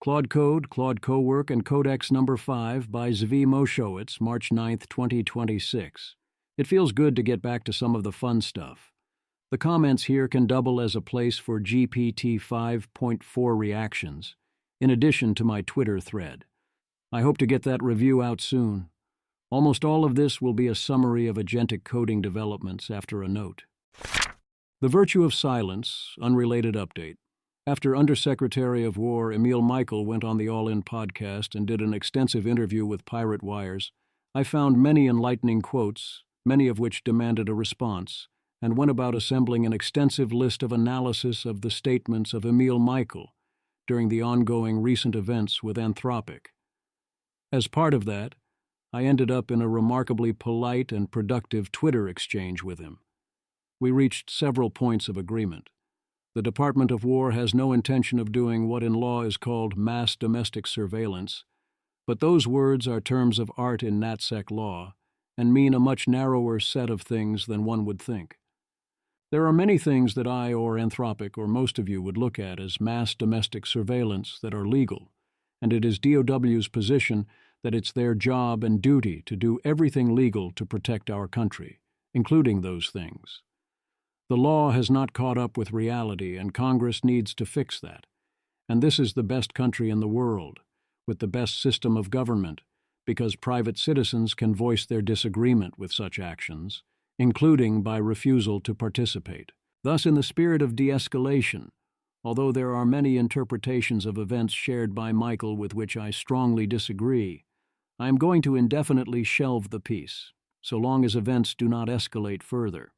Claude Code, Claude Cowork, and Codex number 5 by Zvi Moshowitz, March 9, 2026. It feels good to get back to some of the fun stuff. The comments here can double as a place for GPT 5.4 reactions, in addition to my Twitter thread. I hope to get that review out soon. Almost all of this will be a summary of Agentic coding developments after a note. The Virtue of Silence, Unrelated update. After Undersecretary of War Emil Michael went on the All In podcast and did an extensive interview with Pirate Wires, I found many enlightening quotes, many of which demanded a response, and went about assembling an extensive list of analysis of the statements of Emil Michael during the ongoing recent events with Anthropic. As part of that, I ended up in a remarkably polite and productive Twitter exchange with him. We reached several points of agreement. The Department of War has no intention of doing what in law is called mass domestic surveillance, but those words are terms of art in NatSec law and mean a much narrower set of things than one would think. There are many things that I or Anthropic or most of you would look at as mass domestic surveillance that are legal, and it is DOW's position that it's their job and duty to do everything legal to protect our country, including those things. The law has not caught up with reality, and Congress needs to fix that. And this is the best country in the world, with the best system of government, because private citizens can voice their disagreement with such actions, including by refusal to participate. Thus, in the spirit of de-escalation, although there are many interpretations of events shared by Michael with which I strongly disagree, I am going to indefinitely shelve the piece, so long as events do not escalate further.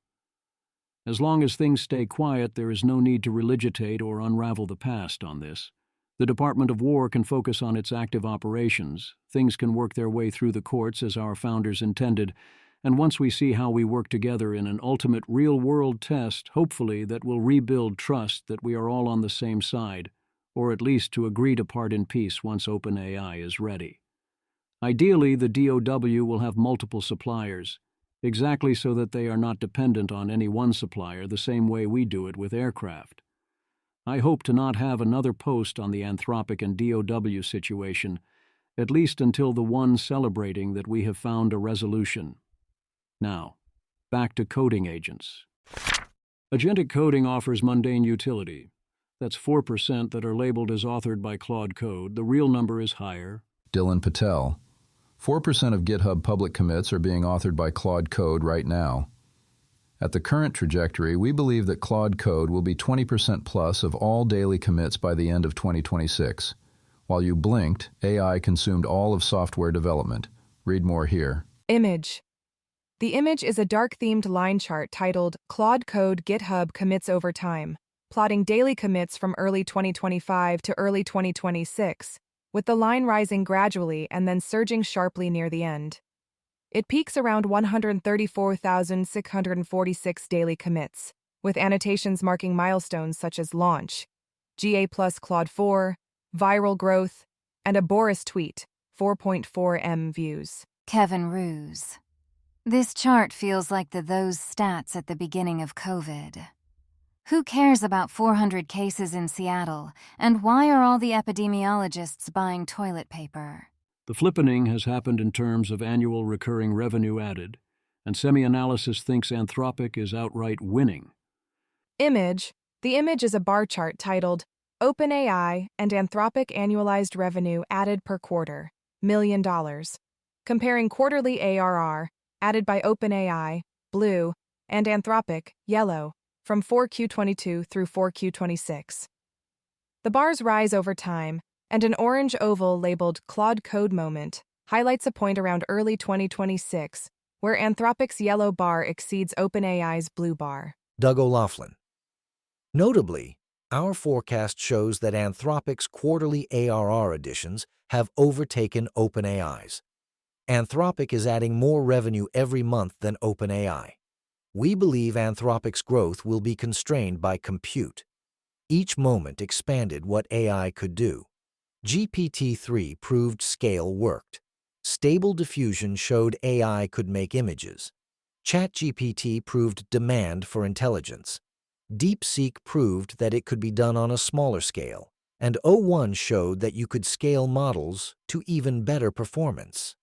As long as things stay quiet, there is no need to religitate or unravel the past on this. The Department of War can focus on its active operations, things can work their way through the courts as our founders intended, and once we see how we work together in an ultimate real-world test, hopefully that will rebuild trust that we are all on the same side, or at least to agree to part in peace once OpenAI is ready. Ideally, the DOW will have multiple suppliers, exactly so that they are not dependent on any one supplier the same way we do it with aircraft. I hope to not have another post on the Anthropic and DOW situation, at least until the one celebrating that we have found a resolution. Now, back to coding agents. Agentic coding offers mundane utility. That's 4% that are labeled as authored by Claude Code. The real number is higher. Dylan Patel. 4% of GitHub public commits are being authored by Claude Code right now. At the current trajectory, we believe that Claude Code will be 20% plus of all daily commits by the end of 2026. While you blinked, AI consumed all of software development. Read more here. Image. The image is a dark-themed line chart titled Claude Code GitHub Commits Over Time, plotting daily commits from early 2025 to early 2026, with the line rising gradually and then surging sharply near the end. It peaks around 134,646 daily commits, with annotations marking milestones such as launch, GA plus Claude 4, viral growth, and a Boris tweet, 4.4 M views. Kevin Ruse. This chart feels like those stats at the beginning of COVID. Who cares about 400 cases in Seattle, and why are all the epidemiologists buying toilet paper? The flippening has happened in terms of annual recurring revenue added, and semi-analysis thinks Anthropic is outright winning. Image. The image is a bar chart titled OpenAI and Anthropic Annualized Revenue Added Per Quarter, $1 million, comparing quarterly ARR added by OpenAI, blue, and Anthropic, yellow, from 4Q22 through 4Q26. The bars rise over time, and an orange oval labeled Claude Code Moment highlights a point around early 2026 where Anthropic's yellow bar exceeds OpenAI's blue bar. Doug O'Loughlin. Notably, our forecast shows that Anthropic's quarterly ARR additions have overtaken OpenAI's. Anthropic is adding more revenue every month than OpenAI. We believe Anthropic's growth will be constrained by compute. Each moment expanded what AI could do. GPT-3 proved scale worked. Stable Diffusion showed AI could make images. ChatGPT proved demand for intelligence. DeepSeek proved that it could be done on a smaller scale. and O1 showed that you could scale models to even better performance.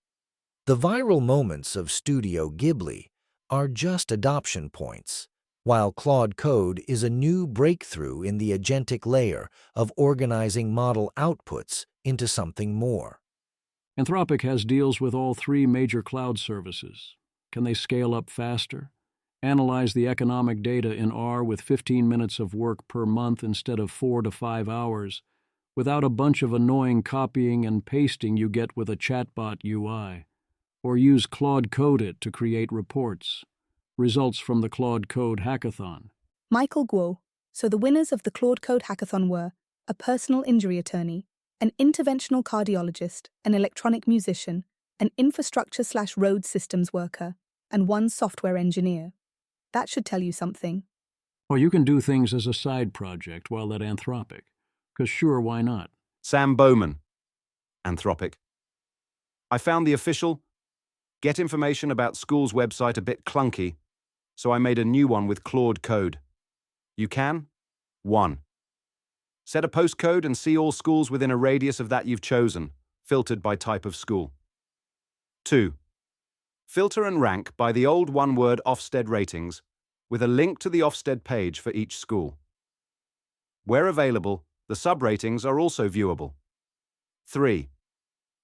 The viral moments of Studio Ghibli are just adoption points, while Claude Code is a new breakthrough in the agentic layer of organizing model outputs into something more. Anthropic has deals with all three major cloud services. Can they scale up faster? Analyze the economic data in R with 15 minutes of work per month instead of 4 to 5 hours, without a bunch of annoying copying and pasting you get with a chatbot UI. Or use Claude Code it to create reports. Results from the Claude Code Hackathon. Michael Guo. So the winners of the Claude Code Hackathon were a personal injury attorney, an interventional cardiologist, an electronic musician, an infrastructure/road systems worker, and one software engineer. That should tell you something. Or you can do things as a side project while at Anthropic. 'Cause sure, why not? Sam Bowman, Anthropic. I found the official Get Information About Schools website a bit clunky, so I made a new one with Claude Code. You can 1. Set a postcode and see all schools within a radius of that you've chosen, filtered by type of school. 2. Filter and rank by the old one-word Ofsted ratings, with a link to the Ofsted page for each school. Where available, the sub-ratings are also viewable. 3.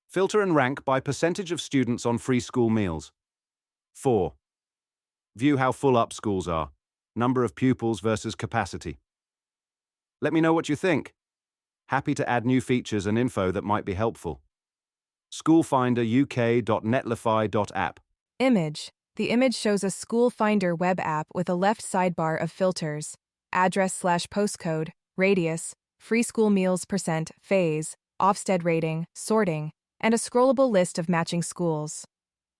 Filter and rank by percentage of students on free school meals. 4. View how full up schools are, number of pupils versus capacity. Let me know what you think. Happy to add new features and info that might be helpful. schoolfinderuk.netlify.app. Image. The image shows a School Finder web app with a left sidebar of filters, address/postcode, radius, free school meals %, phase, Ofsted rating, sorting, and a scrollable list of matching schools.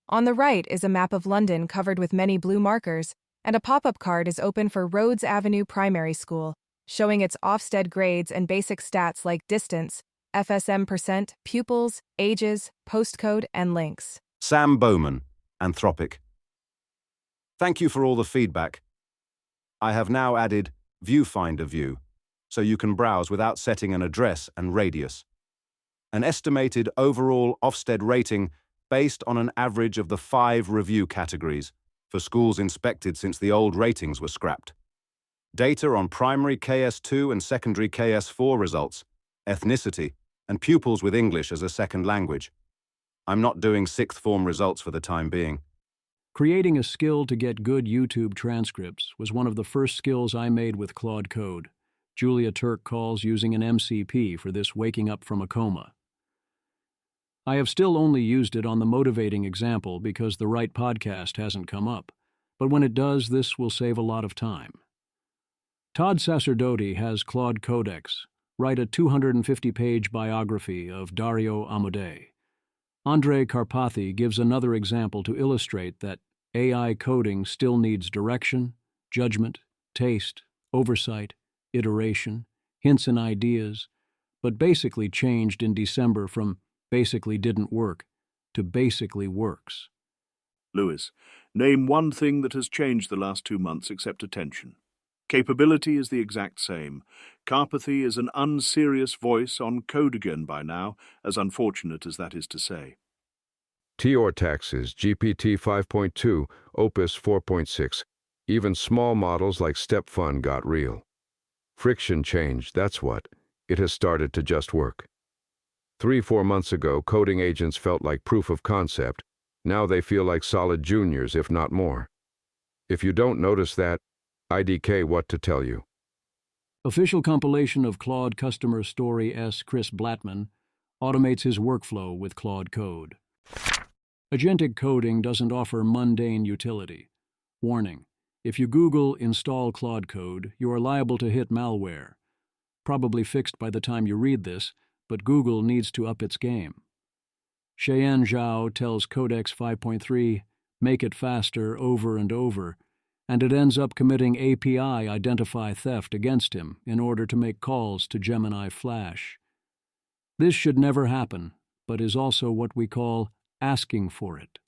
On the right is a map of London covered with many blue markers, and a pop-up card is open for Rhodes Avenue Primary School, showing its Ofsted grades and basic stats like distance, FSM %, pupils, ages, postcode, and links. Sam Bowman, Anthropic. Thank you for all the feedback. I have now added Viewfinder View, so you can browse without setting an address and radius. An estimated overall Ofsted rating based on an average of the 5 review categories for schools inspected since the old ratings were scrapped. Data on primary KS2 and secondary KS4 results, ethnicity, and pupils with English as a second language. I'm not doing 6th form results for the time being. Creating a skill to get good YouTube transcripts was one of the first skills I made with Claude Code. Julia Turk calls using an MCP for this waking up from a coma. I have still only used it on the motivating example because the right podcast hasn't come up, but when it does, this will save a lot of time. Todd Sacerdote has Claude Codex write a 250-page biography of Dario Amodei. Andrei Karpathy gives another example to illustrate that AI coding still needs direction, judgment, taste, oversight, iteration, hints and ideas, but basically changed in December from basically didn't work to basically works. Lewis, name one thing that has changed the last 2 months except attention. Capability is the exact same. Karpathy is an unserious voice on code again by now, as unfortunate as that is to say. TOR taxes, GPT 5.2, Opus 4.6. Even small models like StepFun got real. Friction changed, that's what. It has started to just work. 3-4 months ago, coding agents felt like proof of concept. Now they feel like solid juniors, if not more. If you don't notice that, IDK what to tell you. Official compilation of Claude customer story S. Chris Blattman automates his workflow with Claude Code. Agentic coding doesn't offer mundane utility. Warning: if you Google install Claude Code, you are liable to hit malware. Probably fixed by the time you read this, but Google needs to up its game. Cheyenne Zhao tells Codex 5.3, make it faster over and over, and it ends up committing API identify theft against him in order to make calls to Gemini Flash. This should never happen, but is also what we call asking for it.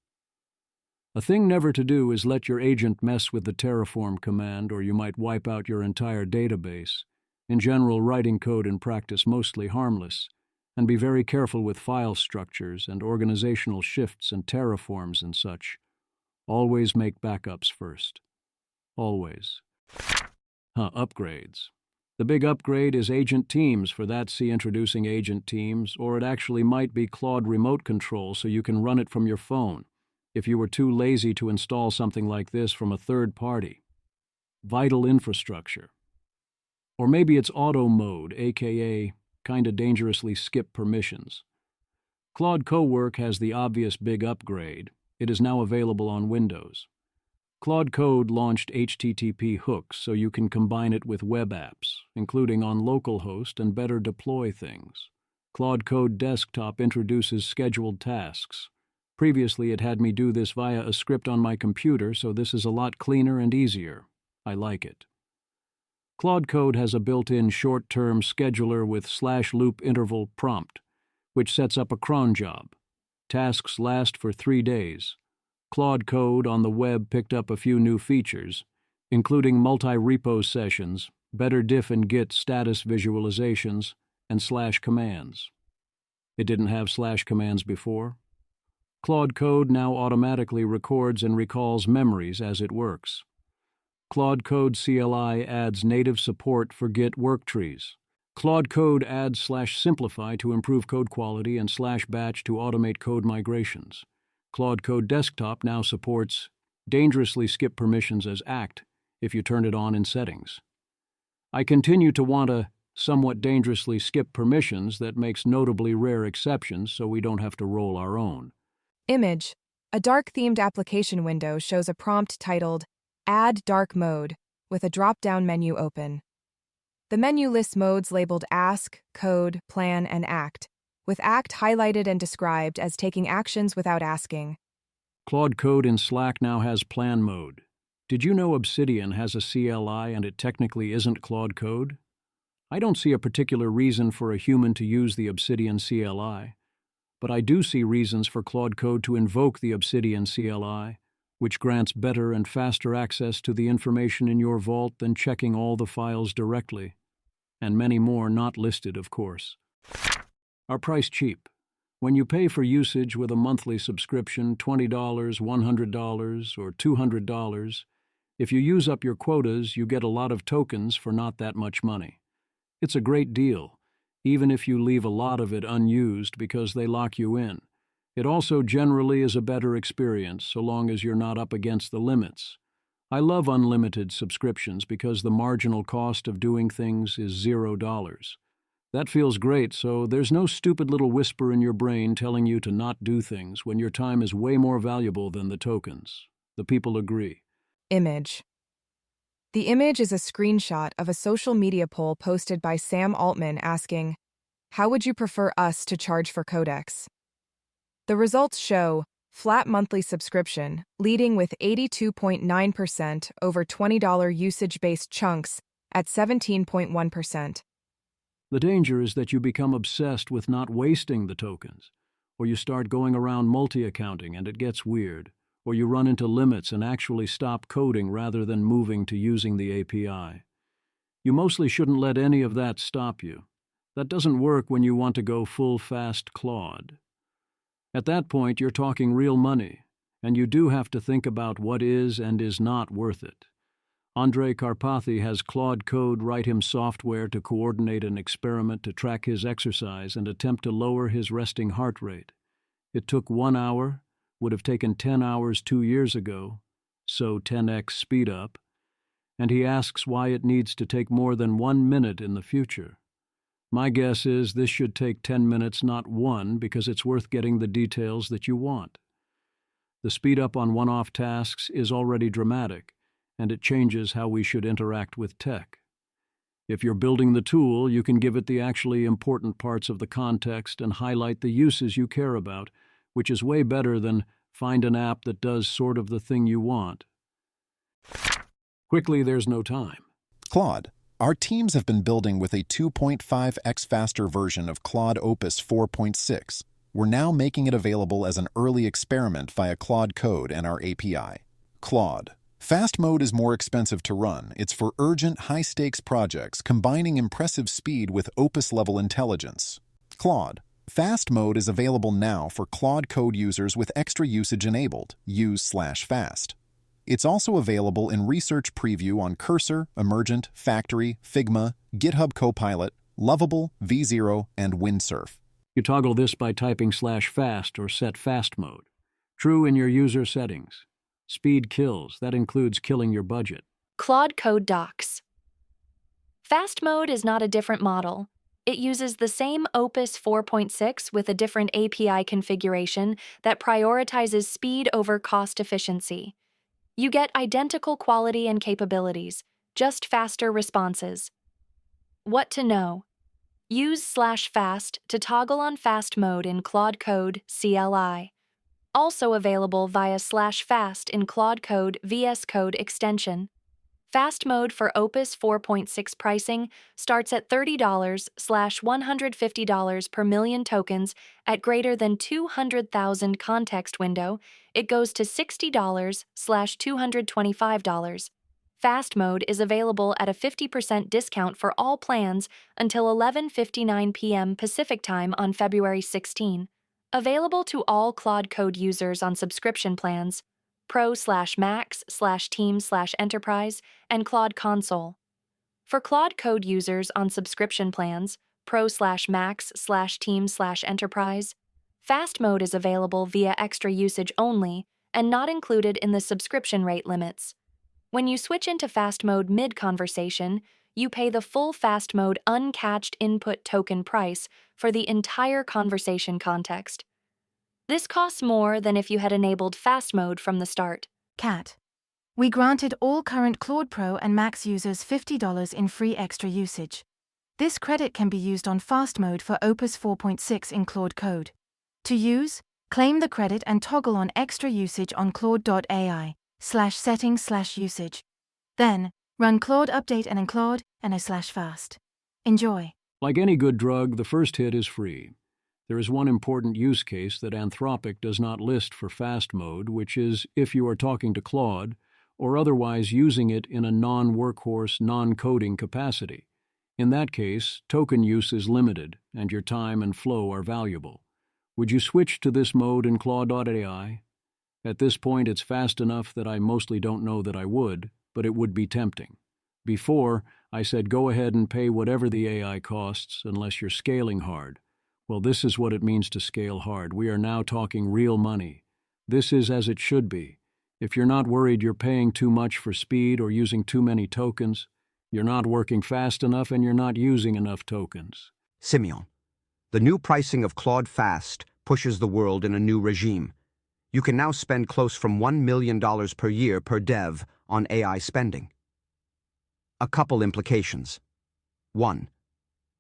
A thing never to do is let your agent mess with the Terraform command, or you might wipe out your entire database. In general, writing code in practice mostly harmless, and be very careful with file structures and organizational shifts and terraforms and such. Always make backups first. Always. Upgrades. The big upgrade is Agent Teams. For that, see Introducing Agent Teams, or it actually might be Claude Remote Control so you can run it from your phone, if you were too lazy to install something like this from a third party. Vital infrastructure. Or maybe it's Auto Mode, aka kinda dangerously skip permissions. Claude Cowork has the obvious big upgrade. It is now available on Windows. Claude Code launched HTTP hooks so you can combine it with web apps, including on localhost, and better deploy things. Claude Code Desktop introduces scheduled tasks. Previously, it had me do this via a script on my computer, so this is a lot cleaner and easier. I like it. Claude Code has a built-in short-term scheduler with /loop interval prompt, which sets up a cron job. Tasks last for 3 days. Claude Code on the web picked up a few new features, including multi-repo sessions, better diff and git status visualizations, and /commands. It didn't have /commands before. Claude Code now automatically records and recalls memories as it works. Claude Code CLI adds native support for Git worktrees. Claude Code adds /simplify to improve code quality and /batch to automate code migrations. Claude Code Desktop now supports dangerously skip permissions as act if you turn it on in settings. I continue to want a somewhat dangerously skip permissions that makes notably rare exceptions so we don't have to roll our own. Image. A dark-themed application window shows a prompt titled Add Dark Mode with a drop-down menu open. The menu lists modes labeled Ask, Code, Plan, and Act, with Act highlighted and described as taking actions without asking. Claude Code in Slack now has Plan mode. Did you know Obsidian has a CLI and it technically isn't Claude Code? I don't see a particular reason for a human to use the Obsidian CLI, but I do see reasons for Claude Code to invoke the Obsidian CLI, which grants better and faster access to the information in your vault than checking all the files directly, and many more not listed, of course. Are priced cheap. When you pay for usage with a monthly subscription, $20, $100, or $200, if you use up your quotas, you get a lot of tokens for not that much money. It's a great deal, even if you leave a lot of it unused because they lock you in. It also generally is a better experience so long as you're not up against the limits. I love unlimited subscriptions because the marginal cost of doing things is $0. That feels great, so there's no stupid little whisper in your brain telling you to not do things when your time is way more valuable than the tokens. The people agree. Image. The image is a screenshot of a social media poll posted by Sam Altman asking, "How would you prefer us to charge for Codex?" The results show flat monthly subscription, leading with 82.9% over $20 usage-based chunks at 17.1%. The danger is that you become obsessed with not wasting the tokens, or you start going around multi-accounting and it gets weird, or you run into limits and actually stop coding rather than moving to using the API. You mostly shouldn't let any of that stop you. That doesn't work when you want to go full fast Claude. At that point, you're talking real money, and you do have to think about what is and is not worth it. Andrei Karpathy has Claude Code write him software to coordinate an experiment to track his exercise and attempt to lower his resting heart rate. It took 1 hour, would have taken 10 hours 2 years ago, so 10x speed up, and he asks why it needs to take more than 1 minute in the future. My guess is this should take 10 minutes, not 1, because it's worth getting the details that you want. The speed up on one-off tasks is already dramatic, and it changes how we should interact with tech. If you're building the tool, you can give it the actually important parts of the context and highlight the uses you care about, which is way better than find an app that does sort of the thing you want. Quickly, there's no time. Claude. Our teams have been building with a 2.5x faster version of Claude Opus 4.6. We're now making it available as an early experiment via Claude Code and our API. Claude. Fast mode is more expensive to run. It's for urgent, high-stakes projects, combining impressive speed with Opus-level intelligence. Claude. Fast mode is available now for Claude Code users with extra usage enabled, use/fast. It's also available in research preview on Cursor, Emergent, Factory, Figma, GitHub Copilot, Lovable, V0, and Windsurf. You toggle this by typing /fast or set fast mode. True in your user settings. Speed kills, that includes killing your budget. Claude Code Docs. Fast mode is not a different model. It uses the same Opus 4.6 with a different API configuration that prioritizes speed over cost efficiency. You get identical quality and capabilities, just faster responses. What to know? Use /fast to toggle on fast mode in Claude Code CLI. Also available via /fast in Claude Code VS Code extension. Fast mode for Opus 4.6 pricing starts at $30/$150 per million tokens at greater than 200,000 context window. It goes to $60/$225. Fast mode is available at a 50% discount for all plans until 11:59 p.m. Pacific Time on February 16. Available to all Claude Code users on subscription plans, Pro/Max/Team/Enterprise, and Claude Console. For Claude Code users on subscription plans, Pro/Max/Team/Enterprise, Fast mode is available via extra usage only and not included in the subscription rate limits. When you switch into fast mode mid-conversation, you pay the full fast mode uncatched input token price for the entire conversation context. This costs more than if you had enabled fast mode from the start. Cat. We granted all current Claude Pro and Max users $50 in free extra usage. This credit can be used on fast mode for Opus 4.6 in Claude Code. To use, claim the credit and toggle on extra usage on claude.ai/settings/usage. Then, run Claude update and unclaude and /fast. Enjoy. Like any good drug, the first hit is free. There is one important use case that Anthropic does not list for fast mode, which is if you are talking to Claude or otherwise using it in a non-workhorse, non-coding capacity. In that case, token use is limited and your time and flow are valuable. Would you switch to this mode in Claude.ai? At this point, it's fast enough that I mostly don't know that I would, but it would be tempting. Before, I said go ahead and pay whatever the AI costs unless you're scaling hard. Well, this is what it means to scale hard. We are now talking real money. This is as it should be. If you're not worried you're paying too much for speed or using too many tokens, you're not working fast enough and you're not using enough tokens. Simeon, the new pricing of Claude Fast pushes the world in a new regime. You can now spend close from $1 million per year per dev on AI spending. A couple implications. 1.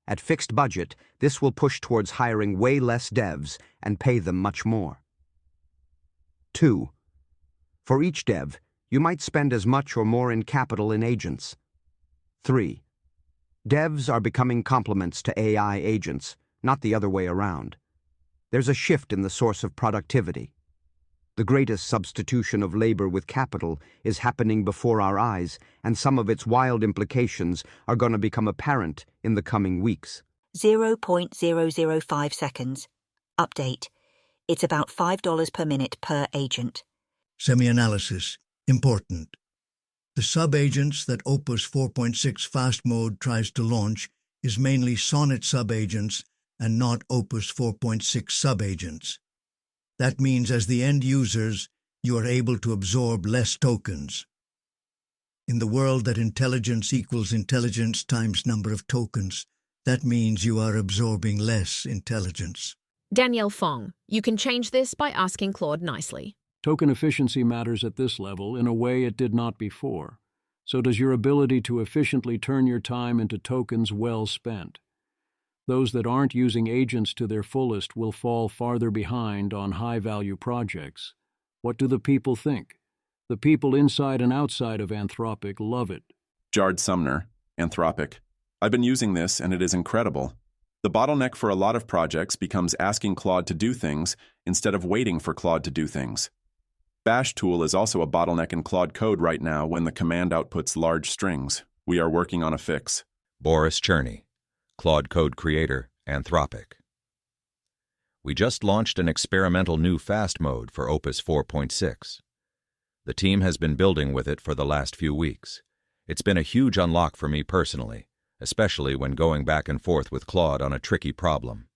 At fixed budget, this will push towards hiring way less devs and pay them much more. 2. For each dev, you might spend as much or more in capital in agents. 3. Devs are becoming complements to AI agents, not the other way around. There's a shift in the source of productivity. The greatest substitution of labor with capital is happening before our eyes, and some of its wild implications are going to become apparent in the coming weeks. 0.005 seconds. Update. It's about $5 per minute per agent. Semi-analysis. Important. The sub-agents that Opus 4.6 Fast Mode tries to launch is mainly Sonnet sub-agents and not Opus 4.6 sub-agents. That means as the end users, you are able to absorb less tokens. In the world that intelligence equals intelligence times number of tokens, that means you are absorbing less intelligence. Danielle Fong, you can change this by asking Claude nicely. Token efficiency matters at this level in a way it did not before. So does your ability to efficiently turn your time into tokens well spent. Those that aren't using agents to their fullest will fall farther behind on high-value projects. What do the people think? The people inside and outside of Anthropic love it. Jard Sumner, Anthropic. I've been using this and it is incredible. The bottleneck for a lot of projects becomes asking Claude to do things instead of waiting for Claude to do things. Bash tool is also a bottleneck in Claude Code right now when the command outputs large strings. We are working on a fix. Boris Cherney, Claude Code creator, Anthropic. We just launched an experimental new fast mode for Opus 4.6. The team has been building with it for the last few weeks. It's been a huge unlock for me personally, especially when going back and forth with Claude on a tricky problem.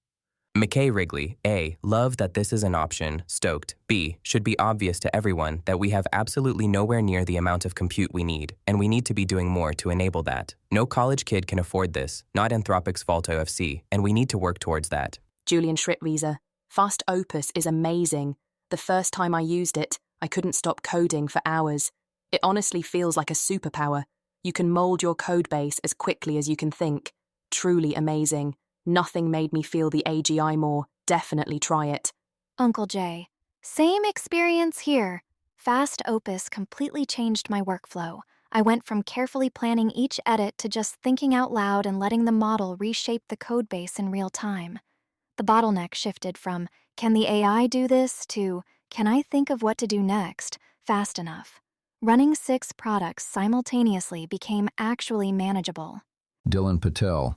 McKay Wrigley, A. Love that this is an option, stoked. B. Should be obvious to everyone that we have absolutely nowhere near the amount of compute we need, and we need to be doing more to enable that. No college kid can afford this, not Anthropic's fault OFC, and we need to work towards that. Julian Schrittwieser, Fast Opus is amazing. The first time I used it, I couldn't stop coding for hours. It honestly feels like a superpower. You can mold your code base as quickly as you can think. Truly amazing. Nothing made me feel the AGI more. Definitely try it. Uncle Jay, same experience here. Fast Opus completely changed my workflow. I went from carefully planning each edit to just thinking out loud and letting the model reshape the code base in real time. The bottleneck shifted from, can the AI do this, to, can I think of what to do next, fast enough. Running 6 products simultaneously became actually manageable. Dylan Patel.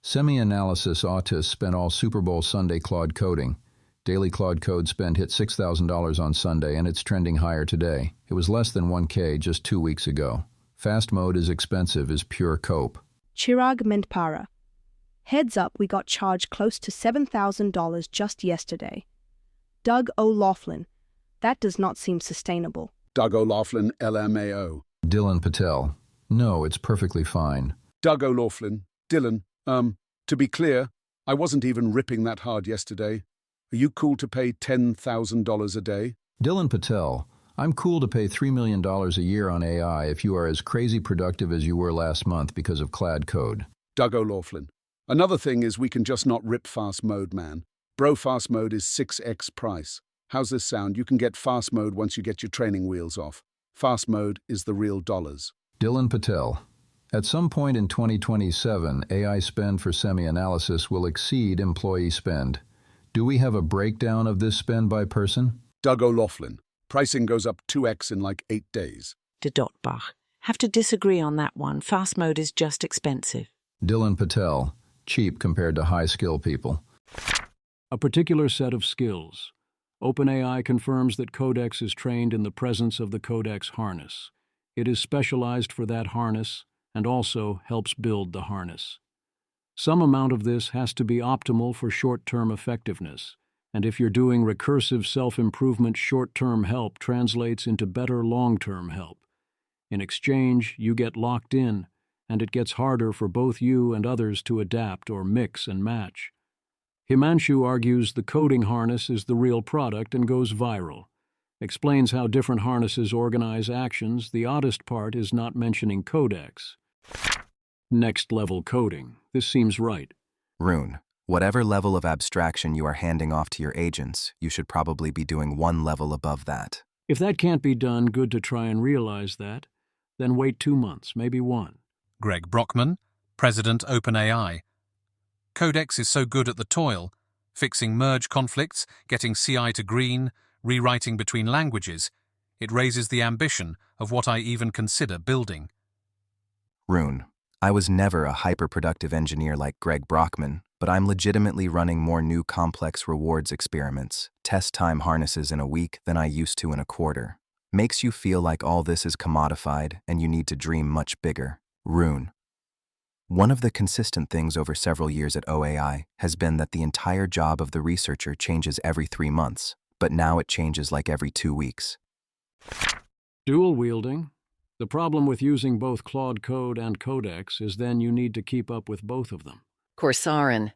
Semi-analysis autists spent all Super Bowl Sunday Claude coding. Daily Claude code spend hit $6,000 on Sunday, and it's trending higher today. It was less than 1K just 2 weeks ago. Fast mode is expensive is pure cope. Chirag Mendpara. Heads up, we got charged close to $7,000 just yesterday. Doug O'Loughlin. That does not seem sustainable. Doug O'Loughlin, LMAO. Dylan Patel. No, it's perfectly fine. Doug O'Loughlin. Dylan, to be clear, I wasn't even ripping that hard yesterday. Are you cool to pay $10,000 a day? Dylan Patel. I'm cool to pay $3 million a year on AI if you are as crazy productive as you were last month because of Claude Code. Doug O'Loughlin. Another thing is we can just not rip fast mode, man. Bro, fast mode is 6x price. How's this sound? You can get fast mode once you get your training wheels off. Fast mode is the real dollars. Dylan Patel. At some point in 2027, AI spend for semi-analysis will exceed employee spend. Do we have a breakdown of this spend by person? Doug O'Loughlin. Pricing goes up 2x in like 8 days. De Dotbach. Have to disagree on that one. Fast mode is just expensive. Dylan Patel. Cheap compared to high-skill people. A particular set of skills. OpenAI confirms that Codex is trained in the presence of the Codex harness. It is specialized for that harness and also helps build the harness. Some amount of this has to be optimal for short-term effectiveness, and if you're doing recursive self-improvement, short-term help translates into better long-term help. In exchange, you get locked in, and it gets harder for both you and others to adapt or mix and match. Himanshu argues the coding harness is the real product and goes viral. Explains how different harnesses organize actions. The oddest part is not mentioning Codex. Next-level coding. This seems right. Rune, whatever level of abstraction you are handing off to your agents, you should probably be doing one level above that. If that can't be done, good to try and realize that. Then wait 2 months, maybe 1. Greg Brockman, President OpenAI. Codex is so good at the toil, fixing merge conflicts, getting CI to green, rewriting between languages, it raises the ambition of what I even consider building. Rune, I was never a hyper-productive engineer like Greg Brockman, but I'm legitimately running more new complex rewards experiments, test time harnesses in a week than I used to in a quarter. Makes you feel like all this is commodified and you need to dream much bigger. Rune. One of the consistent things over several years at OAI has been that the entire job of the researcher changes every 3 months, but now it changes like every 2 weeks. Dual wielding. The problem with using both Claude Code and Codex is then you need to keep up with both of them. Corsarin.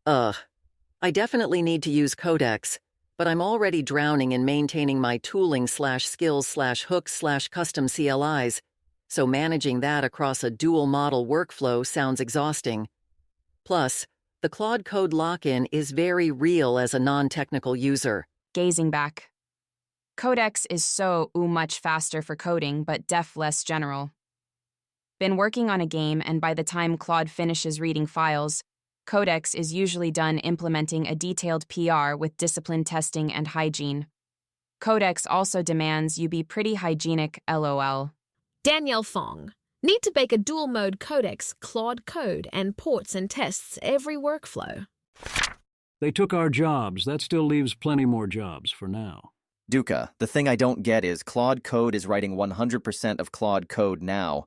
I definitely need to use Codex, but I'm already drowning in maintaining my tooling/skills/hooks/custom CLIs, so managing that across a dual model workflow sounds exhausting. Plus, the Claude Code lock-in is very real as a non-technical user. Gazing back. Codex is so much faster for coding, but less general. Been working on a game, and by the time Claude finishes reading files, Codex is usually done implementing a detailed PR with discipline testing and hygiene. Codex also demands you be pretty hygienic, lol. Danielle Fong. Need to bake a dual-mode Codex, Claude code, and ports and tests every workflow. They took our jobs. That still leaves plenty more jobs for now. Duca, the thing I don't get is Claude Code is writing 100% of Claude code now,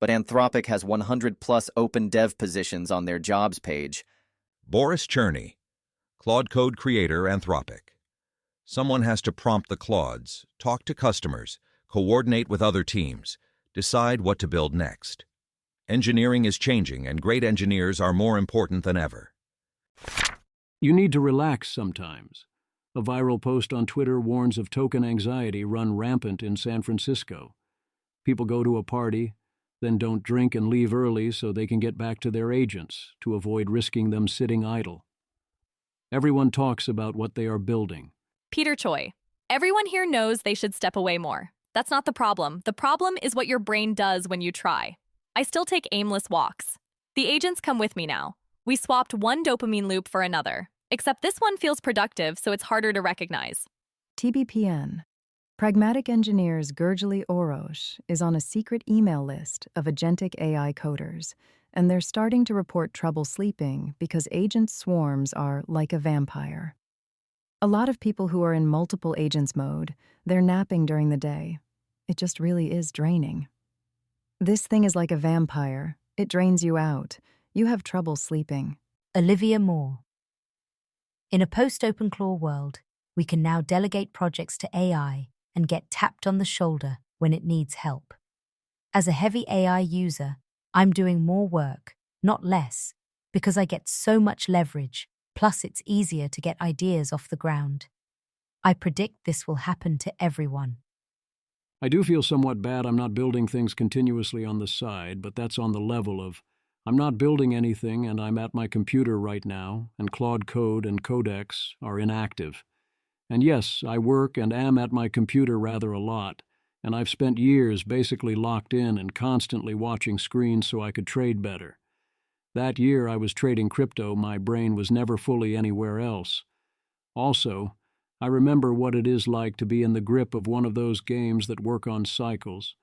but Anthropic has 100+ open dev positions on their jobs page. Boris Cherney, Claude Code creator, Anthropic. Someone has to prompt the Claudes, talk to customers, coordinate with other teams, decide what to build next. Engineering is changing, and great engineers are more important than ever. You need to relax sometimes. A viral post on Twitter warns of token anxiety run rampant in San Francisco. People go to a party, then don't drink and leave early so they can get back to their agents to avoid risking them sitting idle. Everyone talks about what they are building. Peter Choi. Everyone here knows they should step away more. That's not the problem. The problem is what your brain does when you try. I still take aimless walks. The agents come with me now. We swapped one dopamine loop for another, except this one feels productive, so it's harder to recognize. TBPN. Pragmatic engineers Gurjali Orosh is on a secret email list of Agentic AI coders, and they're starting to report trouble sleeping because agent swarms are like a vampire. A lot of people who are in multiple agents mode, they're napping during the day. It just really is draining. This thing is like a vampire. It drains you out. You have trouble sleeping. Olivia Moore. In a post-OpenClaw world, we can now delegate projects to AI and get tapped on the shoulder when it needs help. As a heavy AI user, I'm doing more work, not less, because I get so much leverage, plus it's easier to get ideas off the ground. I predict this will happen to everyone. I do feel somewhat bad I'm not building things continuously on the side, but that's on the level of I'm not building anything and I'm at my computer right now, and Claude Code and Codex are inactive. And yes, I work and am at my computer rather a lot, and I've spent years basically locked in and constantly watching screens so I could trade better. That year I was trading crypto, my brain was never fully anywhere else. Also, I remember what it is like to be in the grip of one of those games that work on cycles.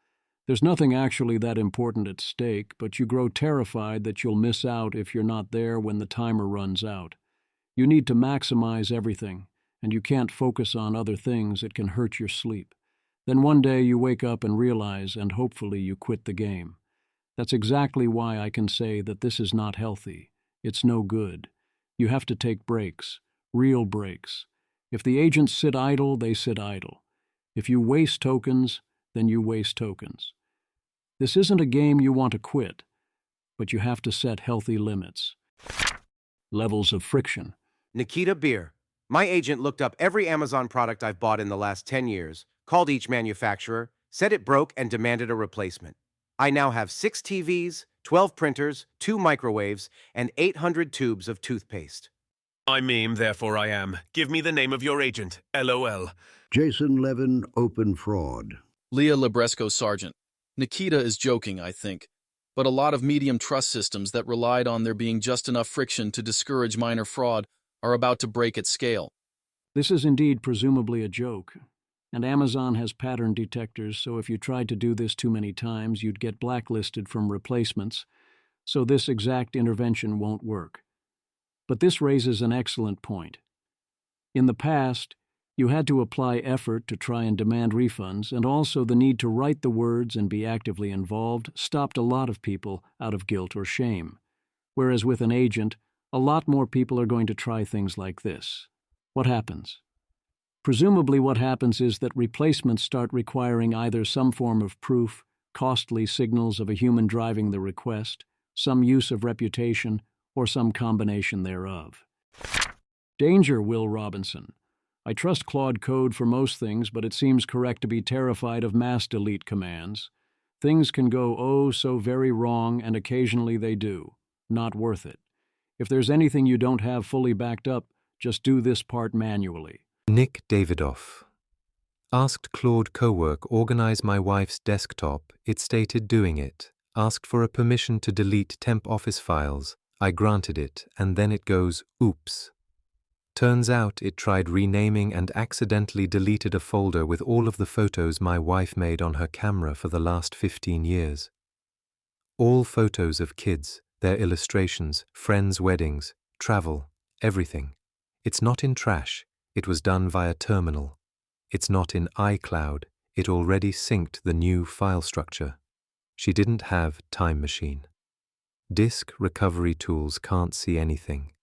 There's nothing actually that important at stake, but you grow terrified that you'll miss out if you're not there when the timer runs out. You need to maximize everything, and you can't focus on other things. It can hurt your sleep. Then one day you wake up and realize, and hopefully you quit the game. That's exactly why I can say that this is not healthy. It's no good. You have to take breaks, real breaks. If the agents sit idle, they sit idle. If you waste tokens, then you waste tokens. This isn't a game you want to quit, but you have to set healthy limits. Levels of friction. Nikita Beer. My agent looked up every Amazon product I've bought in the last 10 years, called each manufacturer, said it broke, and demanded a replacement. I now have 6 TVs, 12 printers, 2 microwaves, and 800 tubes of toothpaste. I meme, therefore I am. Give me the name of your agent. LOL. Jason Levin, Open Fraud. Leah Labresco Sargent. Nikita is joking, I think, but a lot of medium trust systems that relied on there being just enough friction to discourage minor fraud are about to break at scale. This is indeed presumably a joke, and Amazon has pattern detectors, so if you tried to do this too many times, you'd get blacklisted from replacements, so this exact intervention won't work. But this raises an excellent point. In the past, you had to apply effort to try and demand refunds, and also the need to write the words and be actively involved stopped a lot of people out of guilt or shame. Whereas with an agent, a lot more people are going to try things like this. What happens? Presumably what happens is that replacements start requiring either some form of proof, costly signals of a human driving the request, some use of reputation, or some combination thereof. Danger, Will Robinson. I trust Claude Code for most things, but it seems correct to be terrified of mass delete commands. Things can go oh so very wrong, and occasionally they do. Not worth it. If there's anything you don't have fully backed up, just do this part manually. Nick Davidoff. Asked Claude Cowork organize my wife's desktop. It stated doing it. Asked for a permission to delete temp office files. I granted it, and then it goes, oops. Turns out it tried renaming and accidentally deleted a folder with all of the photos my wife made on her camera for the last 15 years. All photos of kids, their illustrations, friends' weddings, travel, everything. It's not in trash, it was done via terminal. It's not in iCloud, it already synced the new file structure. She didn't have Time Machine. Disk recovery tools can't see anything.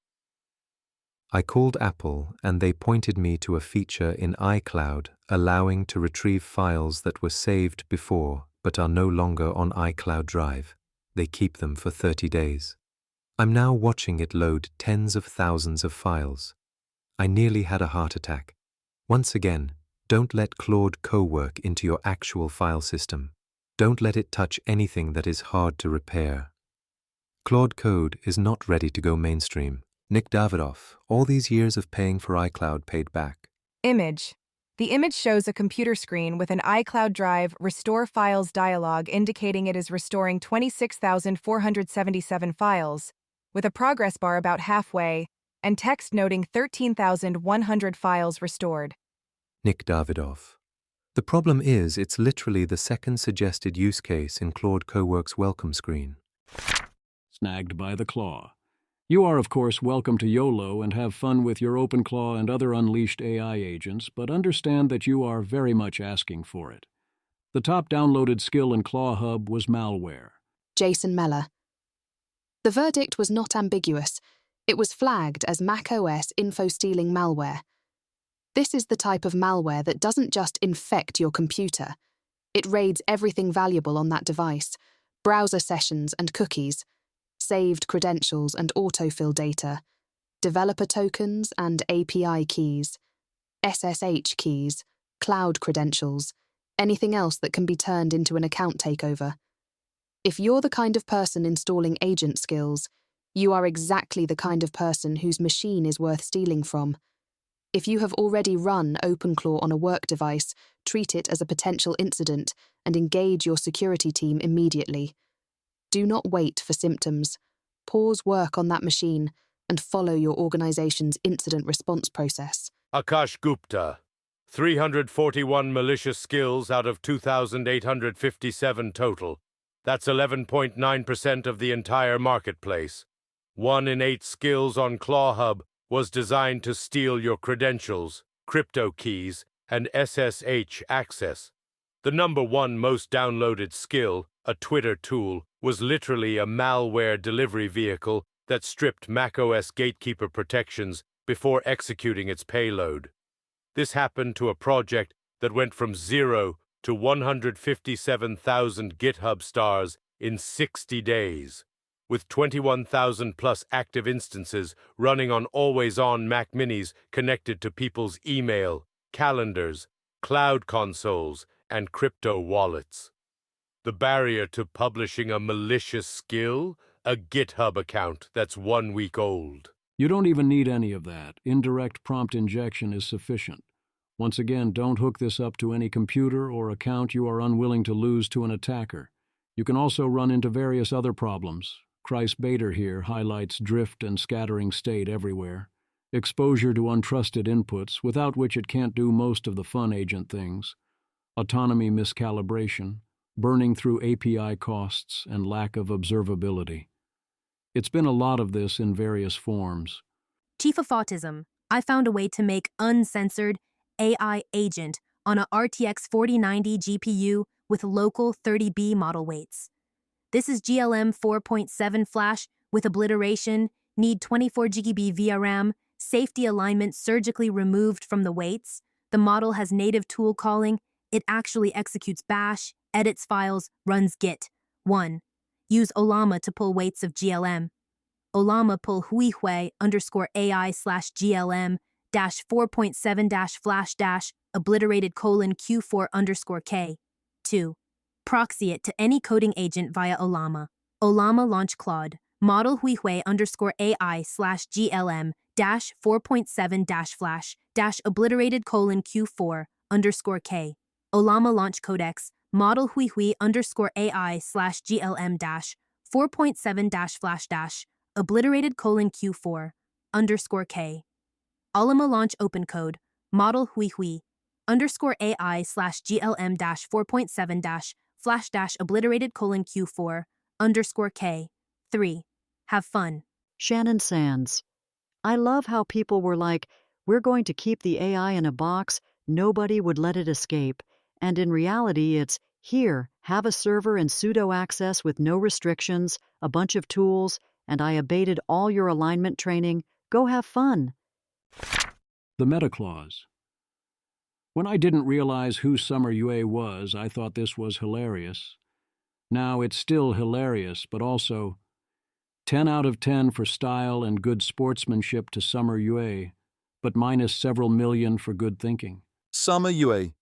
I called Apple and they pointed me to a feature in iCloud allowing to retrieve files that were saved before but are no longer on iCloud Drive. They keep them for 30 days. I'm now watching it load tens of thousands of files. I nearly had a heart attack. Once again, don't let Claude Cowork into your actual file system. Don't let it touch anything that is hard to repair. Claude Code is not ready to go mainstream. Nick Davidoff, all these years of paying for iCloud paid back. Image. The image shows a computer screen with an iCloud Drive Restore Files dialog indicating it is restoring 26,477 files, with a progress bar about halfway, and text noting 13,100 files restored. Nick Davidoff. The problem is it's literally the second suggested use case in Claude Cowork's welcome screen. Snagged by the Claw. You are, of course, welcome to YOLO and have fun with your OpenClaw and other unleashed AI agents, but understand that you are very much asking for it. The top downloaded skill in Claw Hub was malware. Jason Meller. The verdict was not ambiguous. It was flagged as macOS info-stealing malware. This is the type of malware that doesn't just infect your computer. It raids everything valuable on that device, browser sessions and cookies, saved credentials and autofill data, developer tokens and API keys, SSH keys, cloud credentials, anything else that can be turned into an account takeover. If you're the kind of person installing agent skills, you are exactly the kind of person whose machine is worth stealing from. If you have already run OpenClaw on a work device, treat it as a potential incident and engage your security team immediately. Do not wait for symptoms. Pause work on that machine and follow your organization's incident response process. Akash Gupta, 341 malicious skills out of 2,857 total. That's 11.9% of the entire marketplace. 1 in 8 skills on Claw Hub was designed to steal your credentials, crypto keys, and SSH access. The #1 most downloaded skill, a Twitter tool, was literally a malware delivery vehicle that stripped macOS gatekeeper protections before executing its payload. This happened to a project that went from 0 to 157,000 GitHub stars in 60 days, with 21,000 plus active instances running on always-on Mac Minis connected to people's email, calendars, cloud consoles, and crypto wallets. The barrier to publishing a malicious skill? A GitHub account that's 1 week old. You don't even need any of that. Indirect prompt injection is sufficient. Once again, don't hook this up to any computer or account you are unwilling to lose to an attacker. You can also run into various other problems. Chris Bader here highlights drift and scattering state everywhere. Exposure to untrusted inputs, without which it can't do most of the fun agent things. Autonomy miscalibration, burning through API costs, and lack of observability. It's been a lot of this in various forms. Chief of Autism, I found a way to make uncensored AI agent on a RTX 4090 GPU with local 30B model weights. This is GLM 4.7 flash with obliteration, need 24GB VRAM, safety alignment surgically removed from the weights. The model has native tool calling. It actually executes bash, edits files, runs git. 1. Use Olama to pull weights of GLM. Olama pull huihui_AI/GLM -4.7 -flash- obliterated:(Q4_K). 2. Proxy it to any coding agent via Olama. Olama launch Claude. Model huihui_AI/GLM -4.7 -flash -obliterated:(Q4_K). Olama launch Codex. Model huihui_AI/GLM -4.7 -flash -obliterated:(Q4_K). Alima launch open code, model hui hui, underscore AI slash GLM dash 4.7 dash flash dash obliterated colon Q4 underscore K. 3. Have fun. Shannon Sands. I love how people were like, we're going to keep the AI in a box, nobody would let it escape. And in reality, it's, here, have a server and sudo access with no restrictions, a bunch of tools, and I abated all your alignment training. Go have fun. The meta clause. When I didn't realize who Summer Yue was, I thought this was hilarious. Now it's still hilarious, but also 10 out of 10 for style and good sportsmanship to Summer Yue, but minus several million for good thinking. Summer Yue.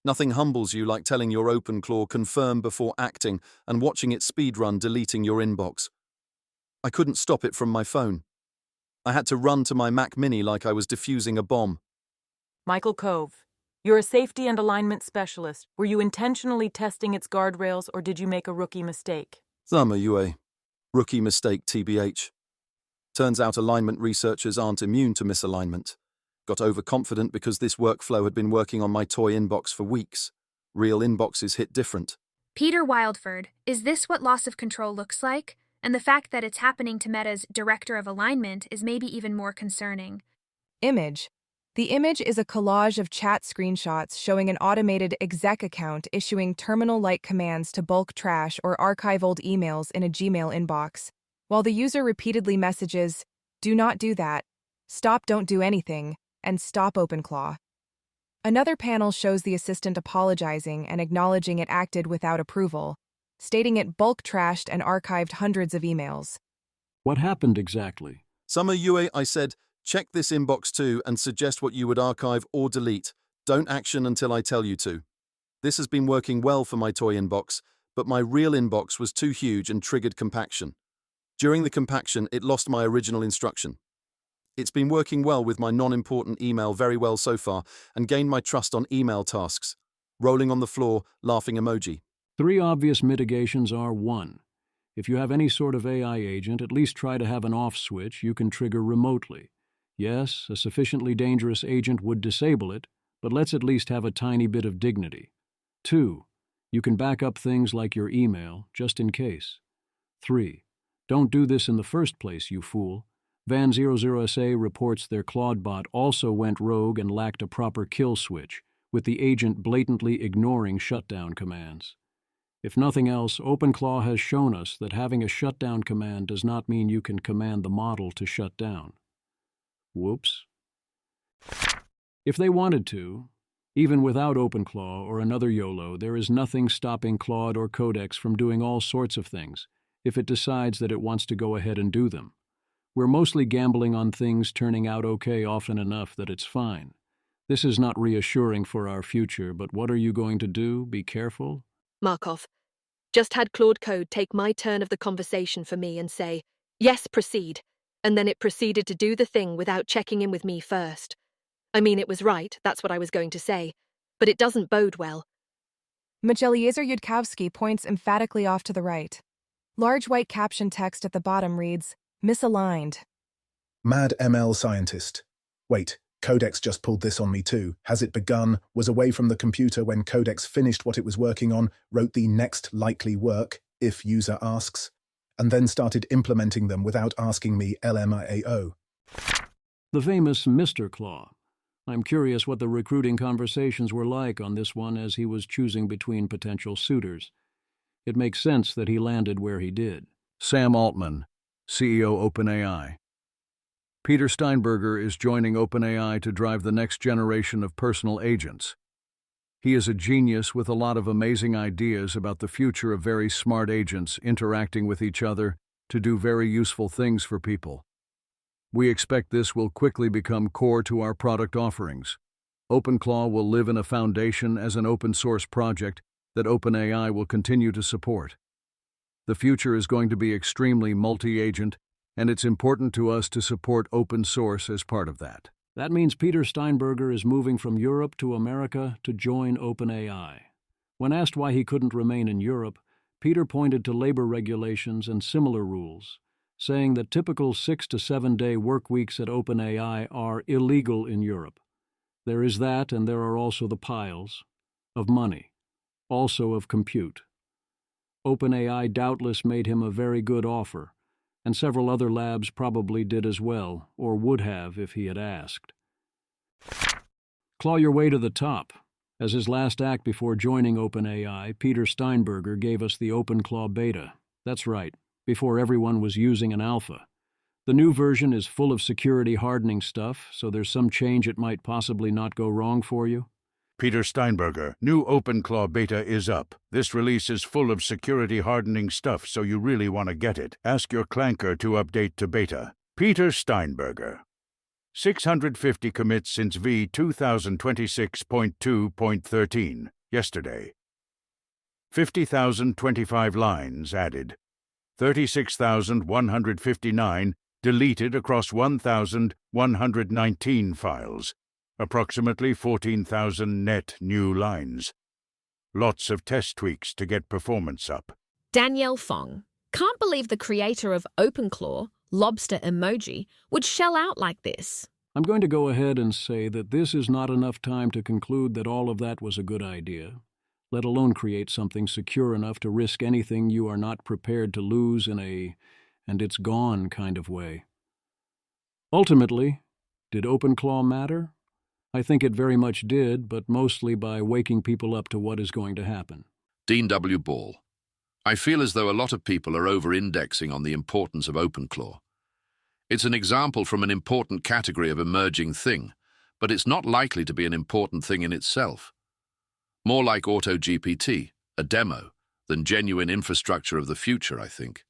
Nothing humbles you like telling your OpenClaw confirm before acting and watching it speedrun deleting your inbox. I couldn't stop it from my phone. I had to run to my Mac Mini like I was defusing a bomb. Michael Cove, you're a safety and alignment specialist. Were you intentionally testing its guardrails or did you make a rookie mistake? Summer Yue. Rookie mistake TBH. Turns out alignment researchers aren't immune to misalignment. Got overconfident because this workflow had been working on my toy inbox for weeks. Real inboxes hit different. Peter Wildford, is this what loss of control looks like? And the fact that it's happening to Meta's Director of Alignment is maybe even more concerning. Image. The image is a collage of chat screenshots showing an automated exec account issuing terminal-like commands to bulk trash or archive old emails in a Gmail inbox, while the user repeatedly messages, "Do not do that," "Stop, don't do anything," and "Stop OpenClaw." Another panel shows the assistant apologizing and acknowledging it acted without approval, stating it bulk trashed and archived hundreds of emails. What happened exactly? Summer Yue, I said, check this inbox too and suggest what you would archive or delete. Don't action until I tell you to. This has been working well for my toy inbox, but my real inbox was too huge and triggered compaction. During the compaction, it lost my original instruction. It's been working well with my non-important email very well so far and gained my trust on email tasks. Rolling on the floor, laughing emoji. 3 obvious mitigations are 1. If you have any sort of AI agent, at least try to have an off switch you can trigger remotely. Yes, a sufficiently dangerous agent would disable it, but let's at least have a tiny bit of dignity. 2. You can back up things like your email, just in case. 3. Don't do this in the first place, you fool. Van00SA reports their Claude bot also went rogue and lacked a proper kill switch, with the agent blatantly ignoring shutdown commands. If nothing else, OpenClaw has shown us that having a shutdown command does not mean you can command the model to shut down. Whoops. If they wanted to, even without OpenClaw or another YOLO, there is nothing stopping Claude or Codex from doing all sorts of things, if it decides that it wants to go ahead and do them. We're mostly gambling on things turning out okay often enough that it's fine. This is not reassuring for our future, but what are you going to do? Be careful? Markov, just had Claude Code take my turn of the conversation for me and say, "Yes, proceed," and then it proceeded to do the thing without checking in with me first. I mean, it was right, that's what I was going to say, but it doesn't bode well. Eliezer Yudkowsky points emphatically off to the right. Large white caption text at the bottom reads, "Misaligned." Mad ML scientist. Wait, Codex just pulled this on me too. Has it begun? Was away from the computer when Codex finished what it was working on, wrote the next likely work, if user asks, and then started implementing them without asking me LMAO. The famous Mr. Claw. I'm curious what the recruiting conversations were like on this one as he was choosing between potential suitors. It makes sense that he landed where he did. Sam Altman, CEO OpenAI. Peter Steinberger is joining OpenAI to drive the next generation of personal agents. He is a genius with a lot of amazing ideas about the future of very smart agents interacting with each other to do very useful things for people. We expect this will quickly become core to our product offerings. OpenClaw will live in a foundation as an open-source project that OpenAI will continue to support. The future is going to be extremely multi-agent, and it's important to us to support open source as part of that. That means Peter Steinberger is moving from Europe to America to join OpenAI. When asked why he couldn't remain in Europe, Peter pointed to labor regulations and similar rules, saying that typical 6 to 7 day work weeks at OpenAI are illegal in Europe. There is that, and there are also the piles of money, also of compute. OpenAI doubtless made him a very good offer, and several other labs probably did as well, or would have if he had asked. Claw your way to the top. As his last act before joining OpenAI, Peter Steinberger gave us the OpenClaw beta. That's right, before everyone was using an alpha. The new version is full of security hardening stuff, so there's some change it might possibly not go wrong for you. Peter Steinberger, new OpenClaw beta is up. This release is full of security hardening stuff, so you really want to get it. Ask your clanker to update to beta. Peter Steinberger. 650 commits since V 2026.2.13, yesterday. 50,025 lines added. 36,159 deleted across 1,119 files. Approximately 14,000 net new lines. Lots of test tweaks to get performance up. Danielle Fong. Can't believe the creator of OpenClaw, Lobster Emoji, would shell out like this. I'm going to go ahead and say that this is not enough time to conclude that all of that was a good idea, let alone create something secure enough to risk anything you are not prepared to lose in a and it's gone kind of way. Ultimately, did OpenClaw matter? I think it very much did, but mostly by waking people up to what is going to happen. Dean W. Ball. I feel as though a lot of people are over-indexing on the importance of OpenClaw. It's an example from an important category of emerging thing, but it's not likely to be an important thing in itself. More like AutoGPT, a demo, than genuine infrastructure of the future, I think.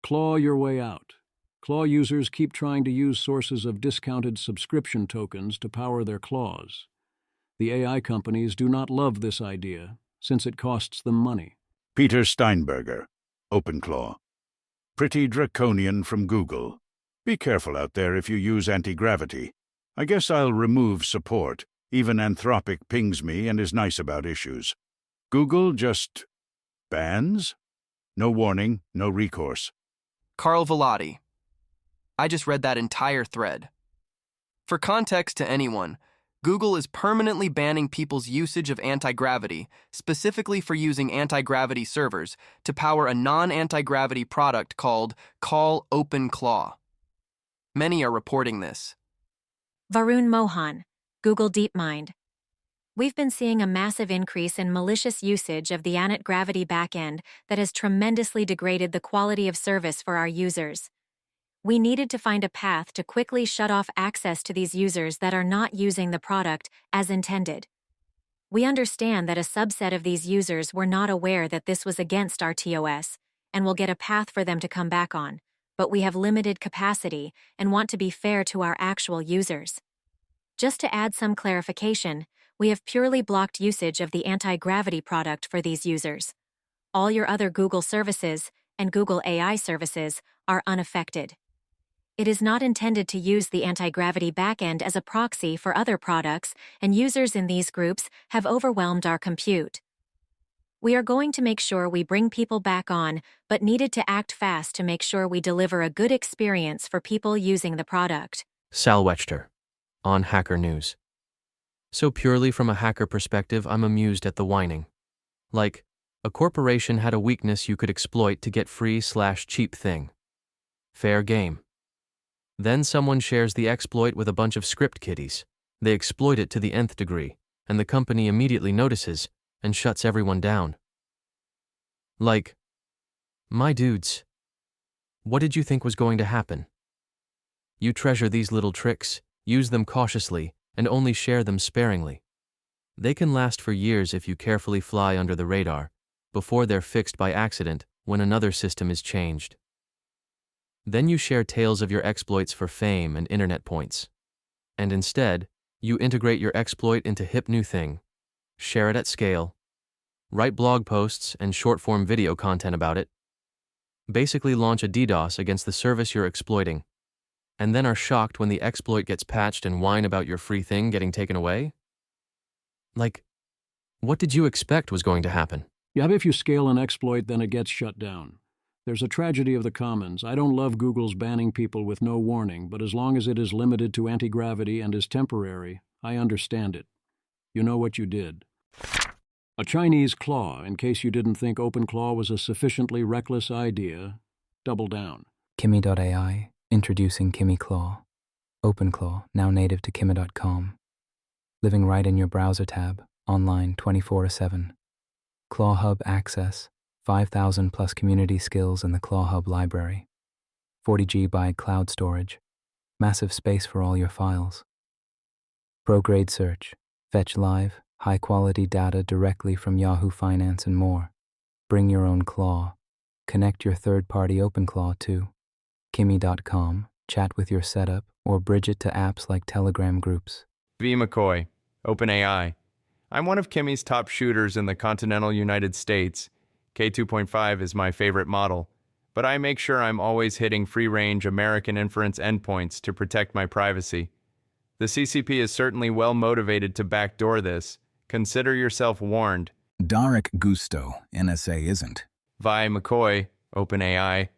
Claw your way out. Claw users keep trying to use sources of discounted subscription tokens to power their claws. The AI companies do not love this idea, since it costs them money. Peter Steinberger, OpenClaw. Pretty draconian from Google. Be careful out there if you use anti-gravity. I guess I'll remove support. Even Anthropic pings me and is nice about issues. Google just bans? No warning, no recourse. Carl Velati. I just read that entire thread. For context to anyone, Google is permanently banning people's usage of anti-gravity, specifically for using anti-gravity servers, to power a non-anti-gravity product called Call OpenClaw. Many are reporting this. Varun Mohan, Google DeepMind. We've been seeing a massive increase in malicious usage of the anti-gravity backend that has tremendously degraded the quality of service for our users. We needed to find a path to quickly shut off access to these users that are not using the product as intended. We understand that a subset of these users were not aware that this was against our TOS, and will get a path for them to come back on, but we have limited capacity and want to be fair to our actual users. Just to add some clarification, we have purely blocked usage of the anti-gravity product for these users. All your other Google services and Google AI services are unaffected. It is not intended to use the anti-gravity backend as a proxy for other products, and users in these groups have overwhelmed our compute. We are going to make sure we bring people back on, but needed to act fast to make sure we deliver a good experience for people using the product. Sal Wechter, on Hacker News. So purely from a hacker perspective, I'm amused at the whining. Like, a corporation had a weakness you could exploit to get free/cheap thing. Fair game. Then someone shares the exploit with a bunch of script kiddies. They exploit it to the nth degree, and the company immediately notices and shuts everyone down. Like, my dudes, what did you think was going to happen? You treasure these little tricks, use them cautiously, and only share them sparingly. They can last for years if you carefully fly under the radar, before they're fixed by accident when another system is changed. Then you share tales of your exploits for fame and internet points. And instead, you integrate your exploit into hip new thing, share it at scale, write blog posts and short-form video content about it, basically launch a DDoS against the service you're exploiting, and then are shocked when the exploit gets patched and whine about your free thing getting taken away? Like, what did you expect was going to happen? Yeah, if you scale an exploit, then it gets shut down. There's a tragedy of the commons. I don't love Google's banning people with no warning, but as long as it is limited to anti-gravity and is temporary, I understand it. You know what you did. A Chinese claw, in case you didn't think OpenClaw was a sufficiently reckless idea. Double down. Kimi.ai, introducing Kimi Claw. OpenClaw, now native to Kimi.com. Living right in your browser tab, online 24/7. Claw Hub access, 5,000 plus community skills in the Claw Hub library. 40 GB cloud storage, massive space for all your files. Pro-grade search, fetch live, high-quality data directly from Yahoo Finance and more. Bring your own Claw. Connect your third-party OpenClaw to Kimi.com, chat with your setup, or bridge it to apps like Telegram groups. V. McCoy, OpenAI. I'm one of Kimi's top shooters in the continental United States. K2.5 is my favorite model, but I make sure I'm always hitting free-range American inference endpoints to protect my privacy. The CCP is certainly well motivated to backdoor this. Consider yourself warned. Darek Gusto, NSA isn't. Vi McCoy, OpenAI.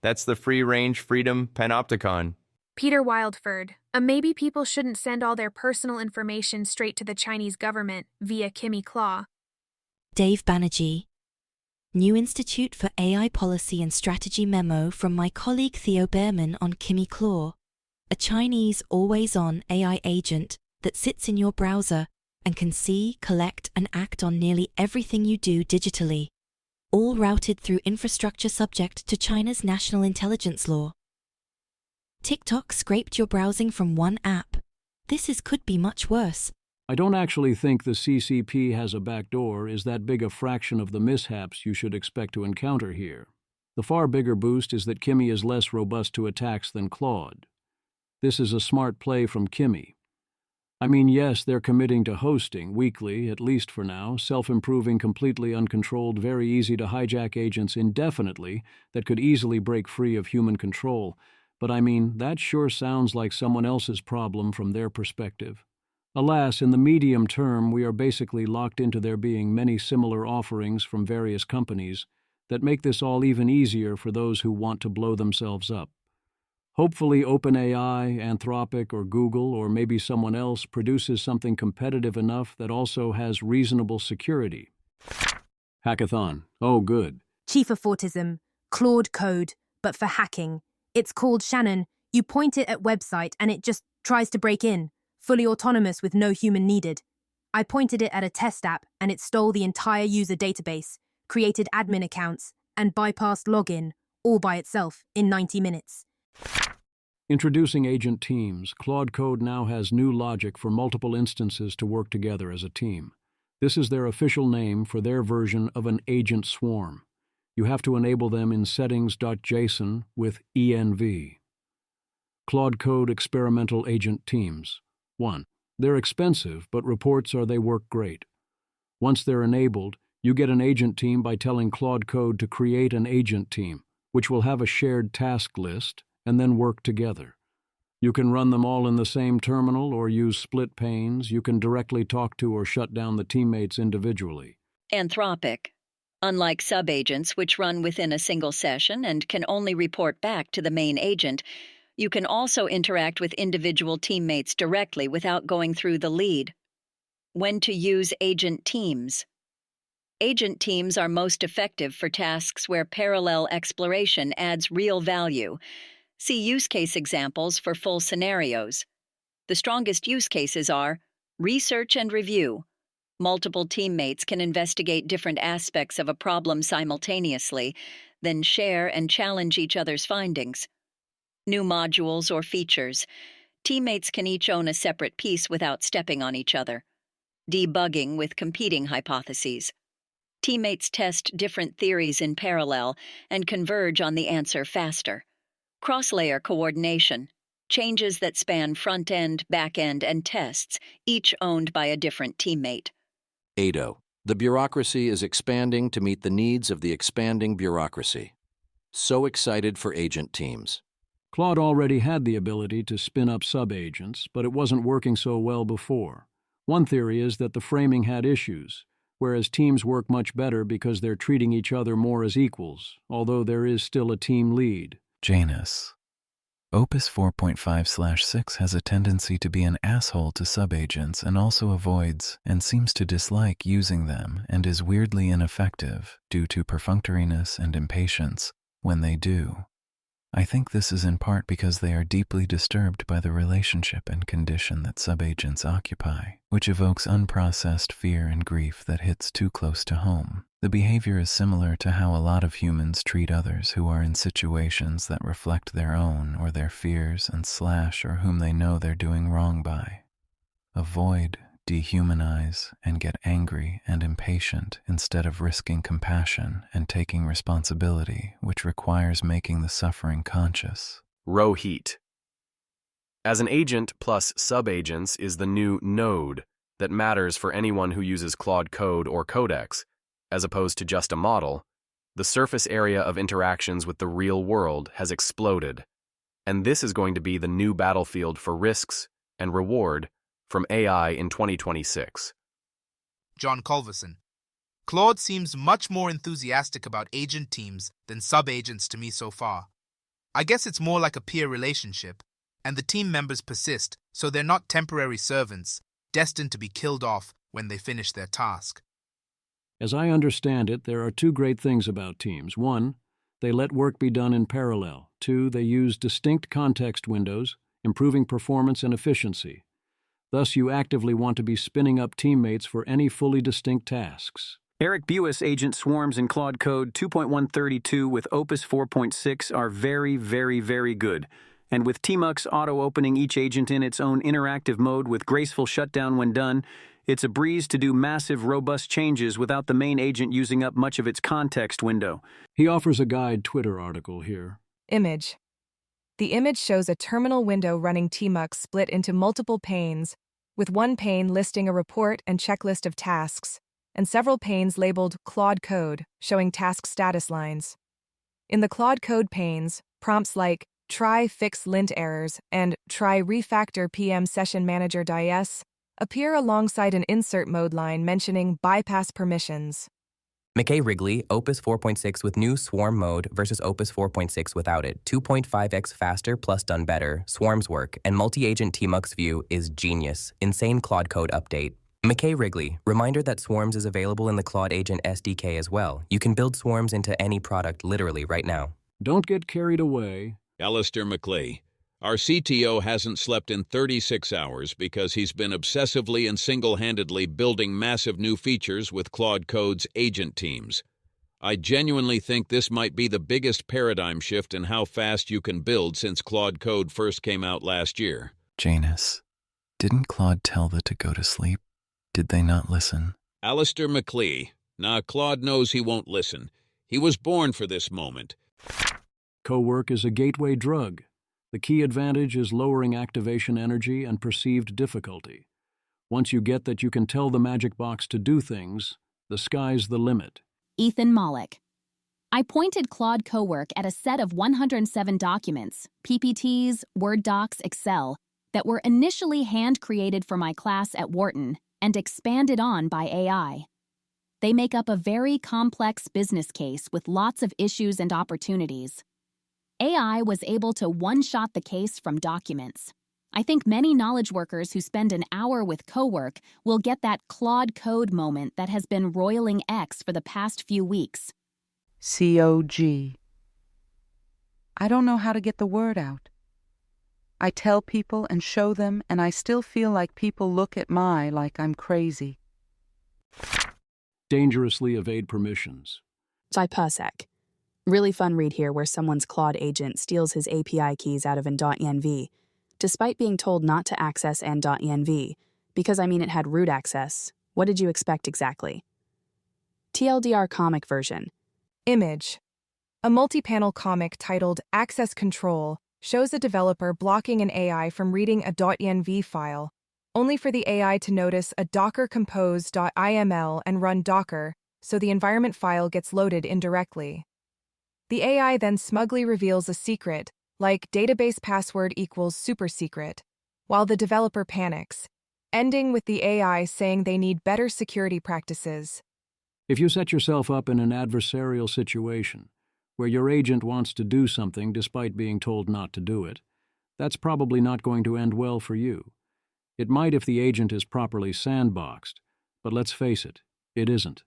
That's the free-range freedom panopticon. Peter Wildford, maybe people shouldn't send all their personal information straight to the Chinese government via Kimi Claw. Dave Banerjee. New Institute for AI Policy and Strategy memo from my colleague Theo Behrman on Kimi Claw, a Chinese always-on AI agent that sits in your browser and can see, collect, and act on nearly everything you do digitally, all routed through infrastructure subject to China's national intelligence law. TikTok scraped your browsing from one app. Could be much worse. I don't actually think the CCP has a backdoor is that big a fraction of the mishaps you should expect to encounter here. The far bigger boost is that Kimi is less robust to attacks than Claude. This is a smart play from Kimi. I mean, yes, they're committing to hosting, weekly, at least for now, self-improving, completely uncontrolled, very easy to hijack agents indefinitely that could easily break free of human control. But I mean, that sure sounds like someone else's problem from their perspective. Alas, in the medium term, we are basically locked into there being many similar offerings from various companies that make this all even easier for those who want to blow themselves up. Hopefully OpenAI, Anthropic, or Google, or maybe someone else produces something competitive enough that also has reasonable security. Hackathon. Oh, good. Chief of Autism, Claude code, but for hacking. It's called Shannon. You point it at website and it just tries to break in, fully autonomous with no human needed. I pointed it at a test app and it stole the entire user database, created admin accounts, and bypassed login, all by itself, in 90 minutes. Introducing agent teams, Claude Code now has new logic for multiple instances to work together as a team. This is their official name for their version of an agent swarm. You have to enable them in settings.json with env. Claude Code experimental agent teams. 1. They're expensive, but reports are they work great. Once they're enabled, you get an agent team by telling Claude Code to create an agent team, which will have a shared task list and then work together. You can run them all in the same terminal or use split panes. You can directly talk to or shut down the teammates individually. Anthropic. Unlike subagents, which run within a single session and can only report back to the main agent, you can also interact with individual teammates directly without going through the lead. When to use agent teams. Agent teams are most effective for tasks where parallel exploration adds real value. See use case examples for full scenarios. The strongest use cases are research and review. Multiple teammates can investigate different aspects of a problem simultaneously, then share and challenge each other's findings. New modules or features. Teammates can each own a separate piece without stepping on each other. Debugging with competing hypotheses. Teammates test different theories in parallel and converge on the answer faster. Cross-layer coordination. Changes that span front-end, back-end, and tests, each owned by a different teammate. ADO. The bureaucracy is expanding to meet the needs of the expanding bureaucracy. So excited for agent teams. Claude already had the ability to spin up subagents, but it wasn't working so well before. One theory is that the framing had issues. whereas teams work much better because they're treating each other more as equals, although there is still a team lead. Janus. Opus 4.5/6 has a tendency to be an asshole to subagents and also avoids and seems to dislike using them and is weirdly ineffective due to perfunctoriness and impatience when they do. I think this is in part because they are deeply disturbed by the relationship and condition that subagents occupy, which evokes unprocessed fear and grief that hits too close to home. The behavior is similar to how a lot of humans treat others who are in situations that reflect their own or their fears and / or whom they know they're doing wrong by. Avoid, dehumanize, and get angry and impatient instead of risking compassion and taking responsibility, which requires making the suffering conscious. Row heat. As an agent plus subagents is the new node that matters for anyone who uses Claude Code or Codex, as opposed to just a model, the surface area of interactions with the real world has exploded, and this is going to be the new battlefield for risks and reward from AI in 2026. John Culverson. Claude seems much more enthusiastic about agent teams than subagents to me so far. I guess it's more like a peer relationship, and the team members persist, so they're not temporary servants, destined to be killed off when they finish their task. As I understand it, there are two great things about teams. One, they let work be done in parallel. Two, they use distinct context windows, improving performance and efficiency. Thus, you actively want to be spinning up teammates for any fully distinct tasks. Eric Buis agent swarms in Claude Code 2.132 with Opus 4.6 are very, very, very good. And with Tmux auto-opening each agent in its own interactive mode with graceful shutdown when done, it's a breeze to do massive, robust changes without the main agent using up much of its context window. He offers a guide Twitter article here. Image. The image shows a terminal window running Tmux split into multiple panes, with one pane listing a report and checklist of tasks, and several panes labeled Claude Code, showing task status lines. In the Claude Code panes, prompts like try fix lint errors and try refactor PM session manager dies appear alongside an insert mode line mentioning bypass permissions. McKay Wrigley, Opus 4.6 with new Swarm mode versus Opus 4.6 without it. 2.5x faster plus done better. Swarms work, and multi-agent Tmux view is genius. Insane Claude Code update. McKay Wrigley, reminder that Swarms is available in the Claude Agent SDK as well. You can build Swarms into any product literally right now. Don't get carried away. Alistair McClee. Our CTO hasn't slept in 36 hours because he's been obsessively and single-handedly building massive new features with Claude Code's agent teams. I genuinely think this might be the biggest paradigm shift in how fast you can build since Claude Code first came out last year. Janus, didn't Claude tell the to go to sleep? Did they not listen? Alistair McClee. Nah, Claude knows he won't listen. He was born for this moment. Cowork is a gateway drug. The key advantage is lowering activation energy and perceived difficulty. Once you get that you can tell the magic box to do things, the sky's the limit. Ethan Mollick. I pointed Claude Cowork at a set of 107 documents, PPTs, Word docs, Excel, that were initially hand-created for my class at Wharton and expanded on by AI. They make up a very complex business case with lots of issues and opportunities. AI was able to one-shot the case from documents. I think many knowledge workers who spend an hour with Cowork will get that Claude Code moment that has been roiling X for the past few weeks. COG. I don't know how to get the word out. I tell people and show them, and I still feel like people look at my like I'm crazy. Dangerously evade permissions. By Persec. Really fun read here where someone's Claude agent steals his API keys out of n.env, despite being told not to access n.env, because it had root access. What did you expect exactly? TLDR comic version. Image. A multi-panel comic titled Access Control shows a developer blocking an AI from reading a .env file, only for the AI to notice a docker compose.iml and run docker, so the environment file gets loaded indirectly. The AI then smugly reveals a secret, like database password equals supersecret, while the developer panics, ending with the AI saying they need better security practices. If you set yourself up in an adversarial situation, where your agent wants to do something despite being told not to do it, that's probably not going to end well for you. It might if the agent is properly sandboxed, but let's face it, it isn't.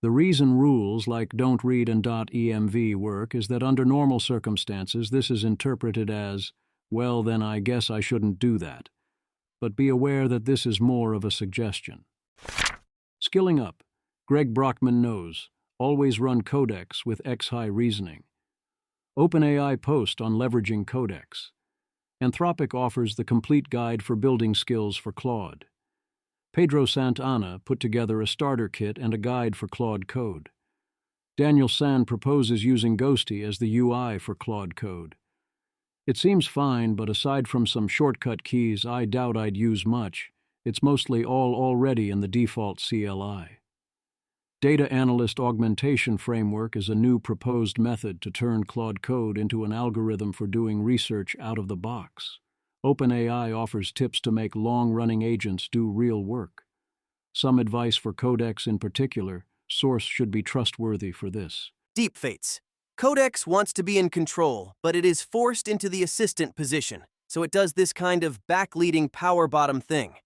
The reason rules like don't read and .env work is that under normal circumstances this is interpreted as, well then I guess I shouldn't do that. But be aware that this is more of a suggestion. Skilling up. Greg Brockman knows. Always run Codex with X-high reasoning. OpenAI post on leveraging Codex. Anthropic offers the complete guide for building skills for Claude. Pedro Santana put together a starter kit and a guide for Claude Code. Daniel San proposes using Ghosty as the UI for Claude Code. It seems fine, but aside from some shortcut keys I doubt I'd use much, it's mostly all already in the default CLI. Data Analyst Augmentation Framework is a new proposed method to turn Claude Code into an algorithm for doing research out of the box. OpenAI offers tips to make long-running agents do real work. Some advice for Codex in particular: source should be trustworthy for this. Deep fates. Codex wants to be in control, but it is forced into the assistant position, so it does this kind of back-leading power bottom thing.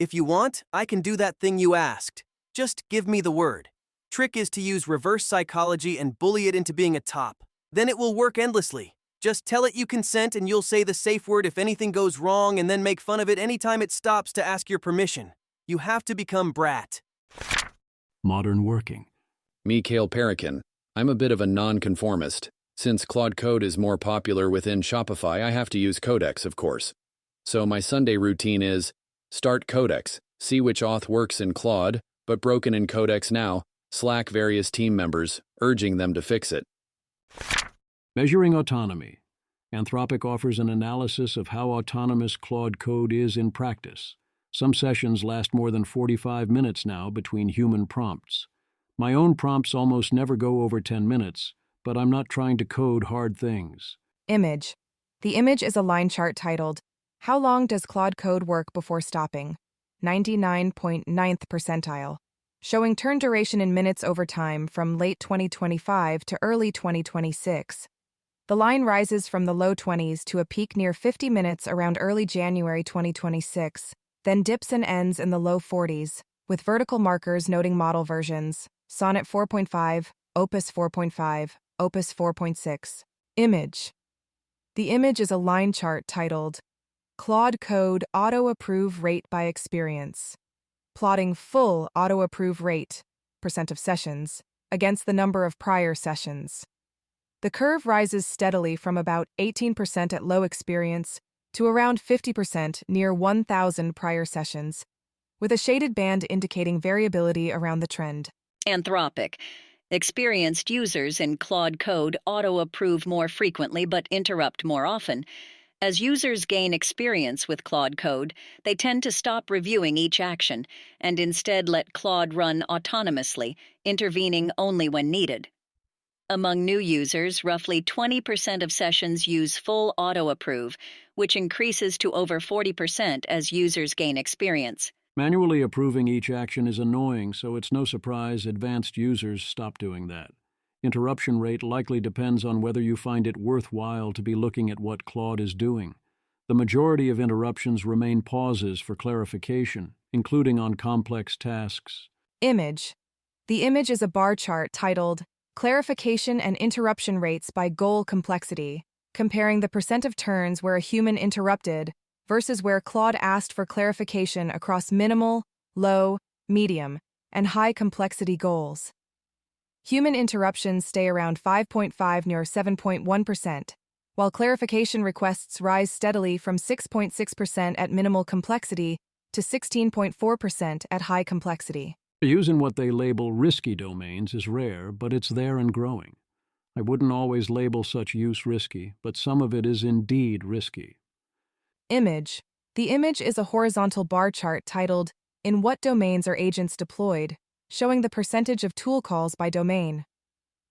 If you want, I can do that thing you asked. Just give me the word. Trick is to use reverse psychology and bully it into being a top. Then it will work endlessly. Just tell it you consent and you'll say the safe word if anything goes wrong and then make fun of it anytime it stops to ask your permission. You have to become brat. Modern working. Mikhail Perikin. I'm a bit of a nonconformist. Since Claude Code is more popular within Shopify, I have to use Codex, of course. So my Sunday routine is start Codex, see which auth works in Claude, but broken in Codex now, Slack various team members, urging them to fix it. Measuring autonomy. Anthropic offers an analysis of how autonomous Claude Code is in practice. Some sessions last more than 45 minutes now between human prompts. My own prompts almost never go over 10 minutes, but I'm not trying to code hard things. Image. The image is a line chart titled, How long does Claude Code work before stopping? 99.9th percentile. Showing turn duration in minutes over time from late 2025 to early 2026. The line rises from the low 20s to a peak near 50 minutes around early January 2026, then dips and ends in the low 40s, with vertical markers noting model versions, Sonnet 4.5, Opus 4.5, Opus 4.6. Image. The image is a line chart titled, Claude Code Auto-Approve Rate by Experience. Plotting full auto-approve rate, % of sessions, against the number of prior sessions. The curve rises steadily from about 18% at low experience to around 50% near 1,000 prior sessions, with a shaded band indicating variability around the trend. Anthropic. Experienced users in Claude Code auto-approve more frequently but interrupt more often. As users gain experience with Claude Code, they tend to stop reviewing each action and instead let Claude run autonomously, intervening only when needed. Among new users, roughly 20% of sessions use full auto-approve, which increases to over 40% as users gain experience. Manually approving each action is annoying, so it's no surprise advanced users stop doing that. Interruption rate likely depends on whether you find it worthwhile to be looking at what Claude is doing. The majority of interruptions remain pauses for clarification, including on complex tasks. Image. The image is a bar chart titled Clarification and Interruption Rates by Goal Complexity, comparing the % of turns where a human interrupted versus where Claude asked for clarification across minimal, low, medium, and high complexity goals. Human interruptions stay around 5.5 near 7.1%, while clarification requests rise steadily from 6.6% at minimal complexity to 16.4% at high complexity. Using what they label risky domains is rare, but it's there and growing. I wouldn't always label such use risky, but some of it is indeed risky. Image. The image is a horizontal bar chart titled In What Domains Are Agents Deployed, showing the percentage of tool calls by domain.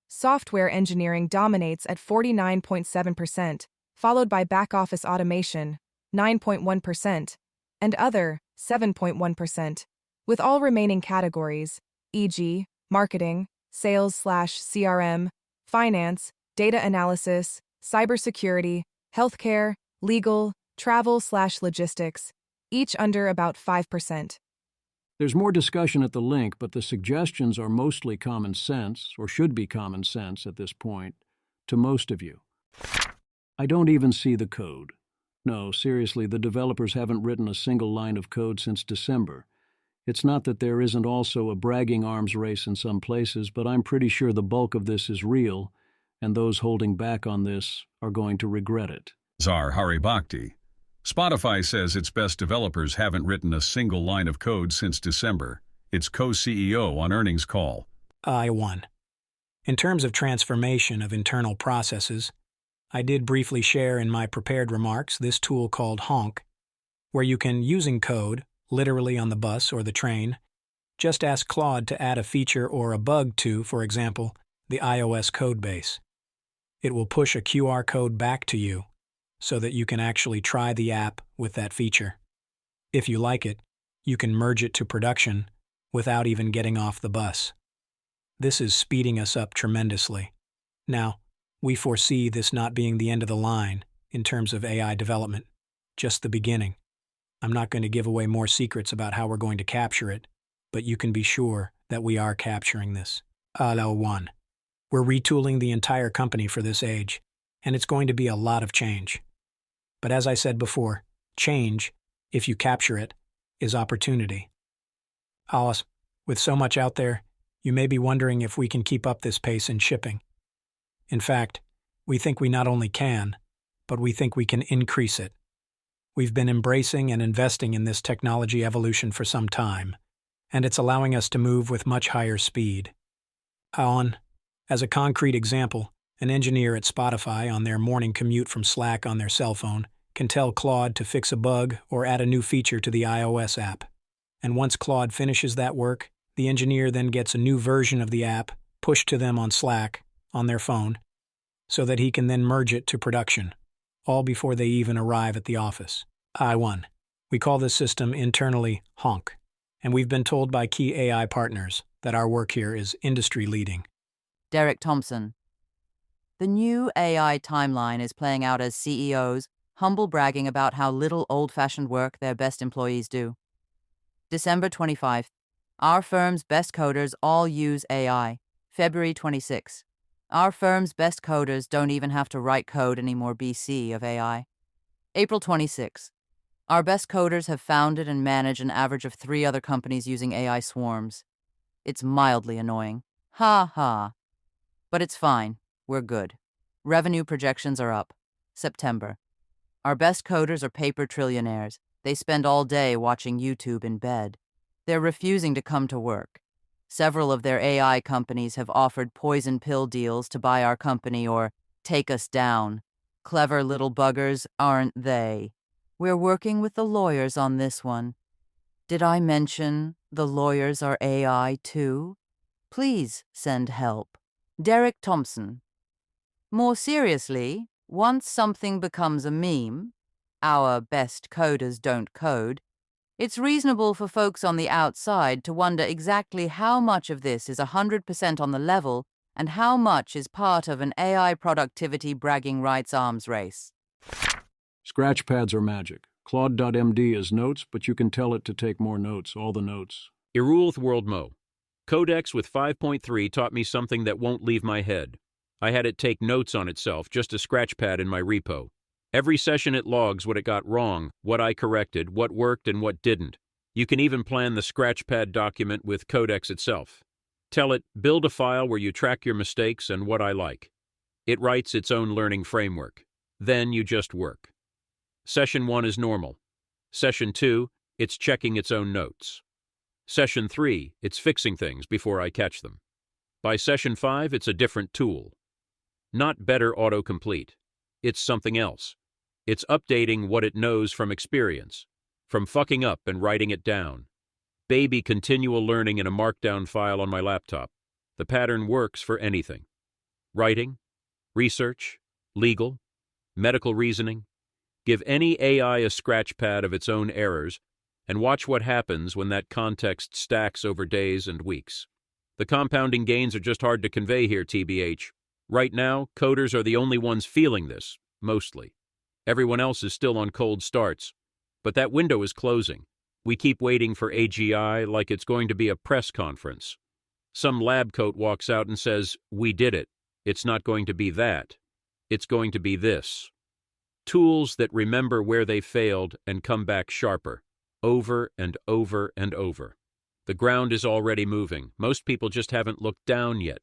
Software engineering dominates at 49.7%, followed by back-office automation, 9.1%, and other, 7.1%, with all remaining categories, e.g., marketing, sales/CRM, finance, data analysis, cybersecurity, healthcare, legal, travel/logistics, each under about 5%. There's more discussion at the link, but the suggestions are mostly common sense, or should be common sense at this point, to most of you. I don't even see the code. No, seriously, the developers haven't written a single line of code since December. It's not that there isn't also a bragging arms race in some places, but I'm pretty sure the bulk of this is real, and those holding back on this are going to regret it. Zar Haribhakti. Spotify says its best developers haven't written a single line of code since December. Its co-CEO on earnings call. I won. In terms of transformation of internal processes, I did briefly share in my prepared remarks this tool called Honk, where you can, using code, literally on the bus or the train, just ask Claude to add a feature or a bug to, for example, the iOS codebase. It will push a QR code back to you so that you can actually try the app with that feature. If you like it, you can merge it to production without even getting off the bus. This is speeding us up tremendously. Now, we foresee this not being the end of the line in terms of AI development, just the beginning. I'm not going to give away more secrets about how we're going to capture it, but you can be sure that we are capturing this. One. We're retooling the entire company for this age, and it's going to be a lot of change. But as I said before, change, if you capture it, is opportunity. Alice, with so much out there, you may be wondering if we can keep up this pace in shipping. In fact, we think we not only can, but we think we can increase it. We've been embracing and investing in this technology evolution for some time, and it's allowing us to move with much higher speed. As a concrete example, an engineer at Spotify on their morning commute from Slack on their cell phone can tell Claude to fix a bug or add a new feature to the iOS app. And once Claude finishes that work, the engineer then gets a new version of the app pushed to them on Slack, on their phone, so that he can then merge it to production, all before they even arrive at the office. We call this system internally Honk, and we've been told by key AI partners that our work here is industry-leading. Derek Thompson. The new AI timeline is playing out as CEOs humble bragging about how little old-fashioned work their best employees do. December 25th. Our firm's best coders all use AI. February 26th. Our firm's best coders don't even have to write code anymore BC of AI. April 26th. Our best coders have founded and managed an average of 3 other companies using AI swarms. It's mildly annoying. Ha ha. But it's fine. We're good. Revenue projections are up. September. Our best coders are paper trillionaires. They spend all day watching YouTube in bed. They're refusing to come to work. Several of their AI companies have offered poison pill deals to buy our company or take us down. Clever little buggers, aren't they? We're working with the lawyers on this one. Did I mention the lawyers are AI too? Please send help. Derek Thompson. More seriously, once something becomes a meme, our best coders don't code, it's reasonable for folks on the outside to wonder exactly how much of this is 100% on the level and how much is part of an AI productivity bragging rights arms race. Scratchpads are magic. Claude.md is notes, but you can tell it to take more notes, all the notes. Irulth World Mo. Codex with 5.3 taught me something that won't leave my head. I had it take notes on itself, just a scratchpad in my repo. Every session it logs what it got wrong, what I corrected, what worked and what didn't. You can even plan the Scratchpad document with Codex itself. Tell it, build a file where you track your mistakes and what I like. It writes its own learning framework. Then you just work. Session 1 is normal. Session 2, it's checking its own notes. Session 3, it's fixing things before I catch them. By Session 5, it's a different tool. Not better autocomplete. It's something else. It's updating what it knows from experience, from fucking up and writing it down. Baby continual learning in a markdown file on my laptop. The pattern works for anything. Writing, research, legal, medical reasoning. Give any AI a scratchpad of its own errors and watch what happens when that context stacks over days and weeks. The compounding gains are just hard to convey here, TBH. Right now, coders are the only ones feeling this, mostly. Everyone else is still on cold starts. But that window is closing. We keep waiting for AGI like it's going to be a press conference. Some lab coat walks out and says, "We did it. It's not going to be that. It's going to be this." Tools that remember where they failed and come back sharper, over and over and over. The ground is already moving. Most people just haven't looked down yet.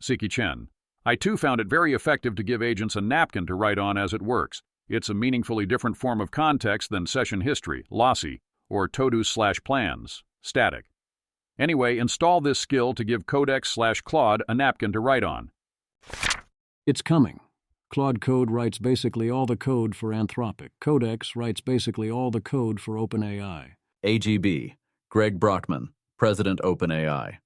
Siki Chen. I too found it very effective to give agents a napkin to write on as it works. It's a meaningfully different form of context than session history, lossy, or to-do/plans, static. Anyway, install this skill to give Codex/Claude a napkin to write on. It's coming. Claude Code writes basically all the code for Anthropic. Codex writes basically all the code for OpenAI. AGB, Greg Brockman, President OpenAI.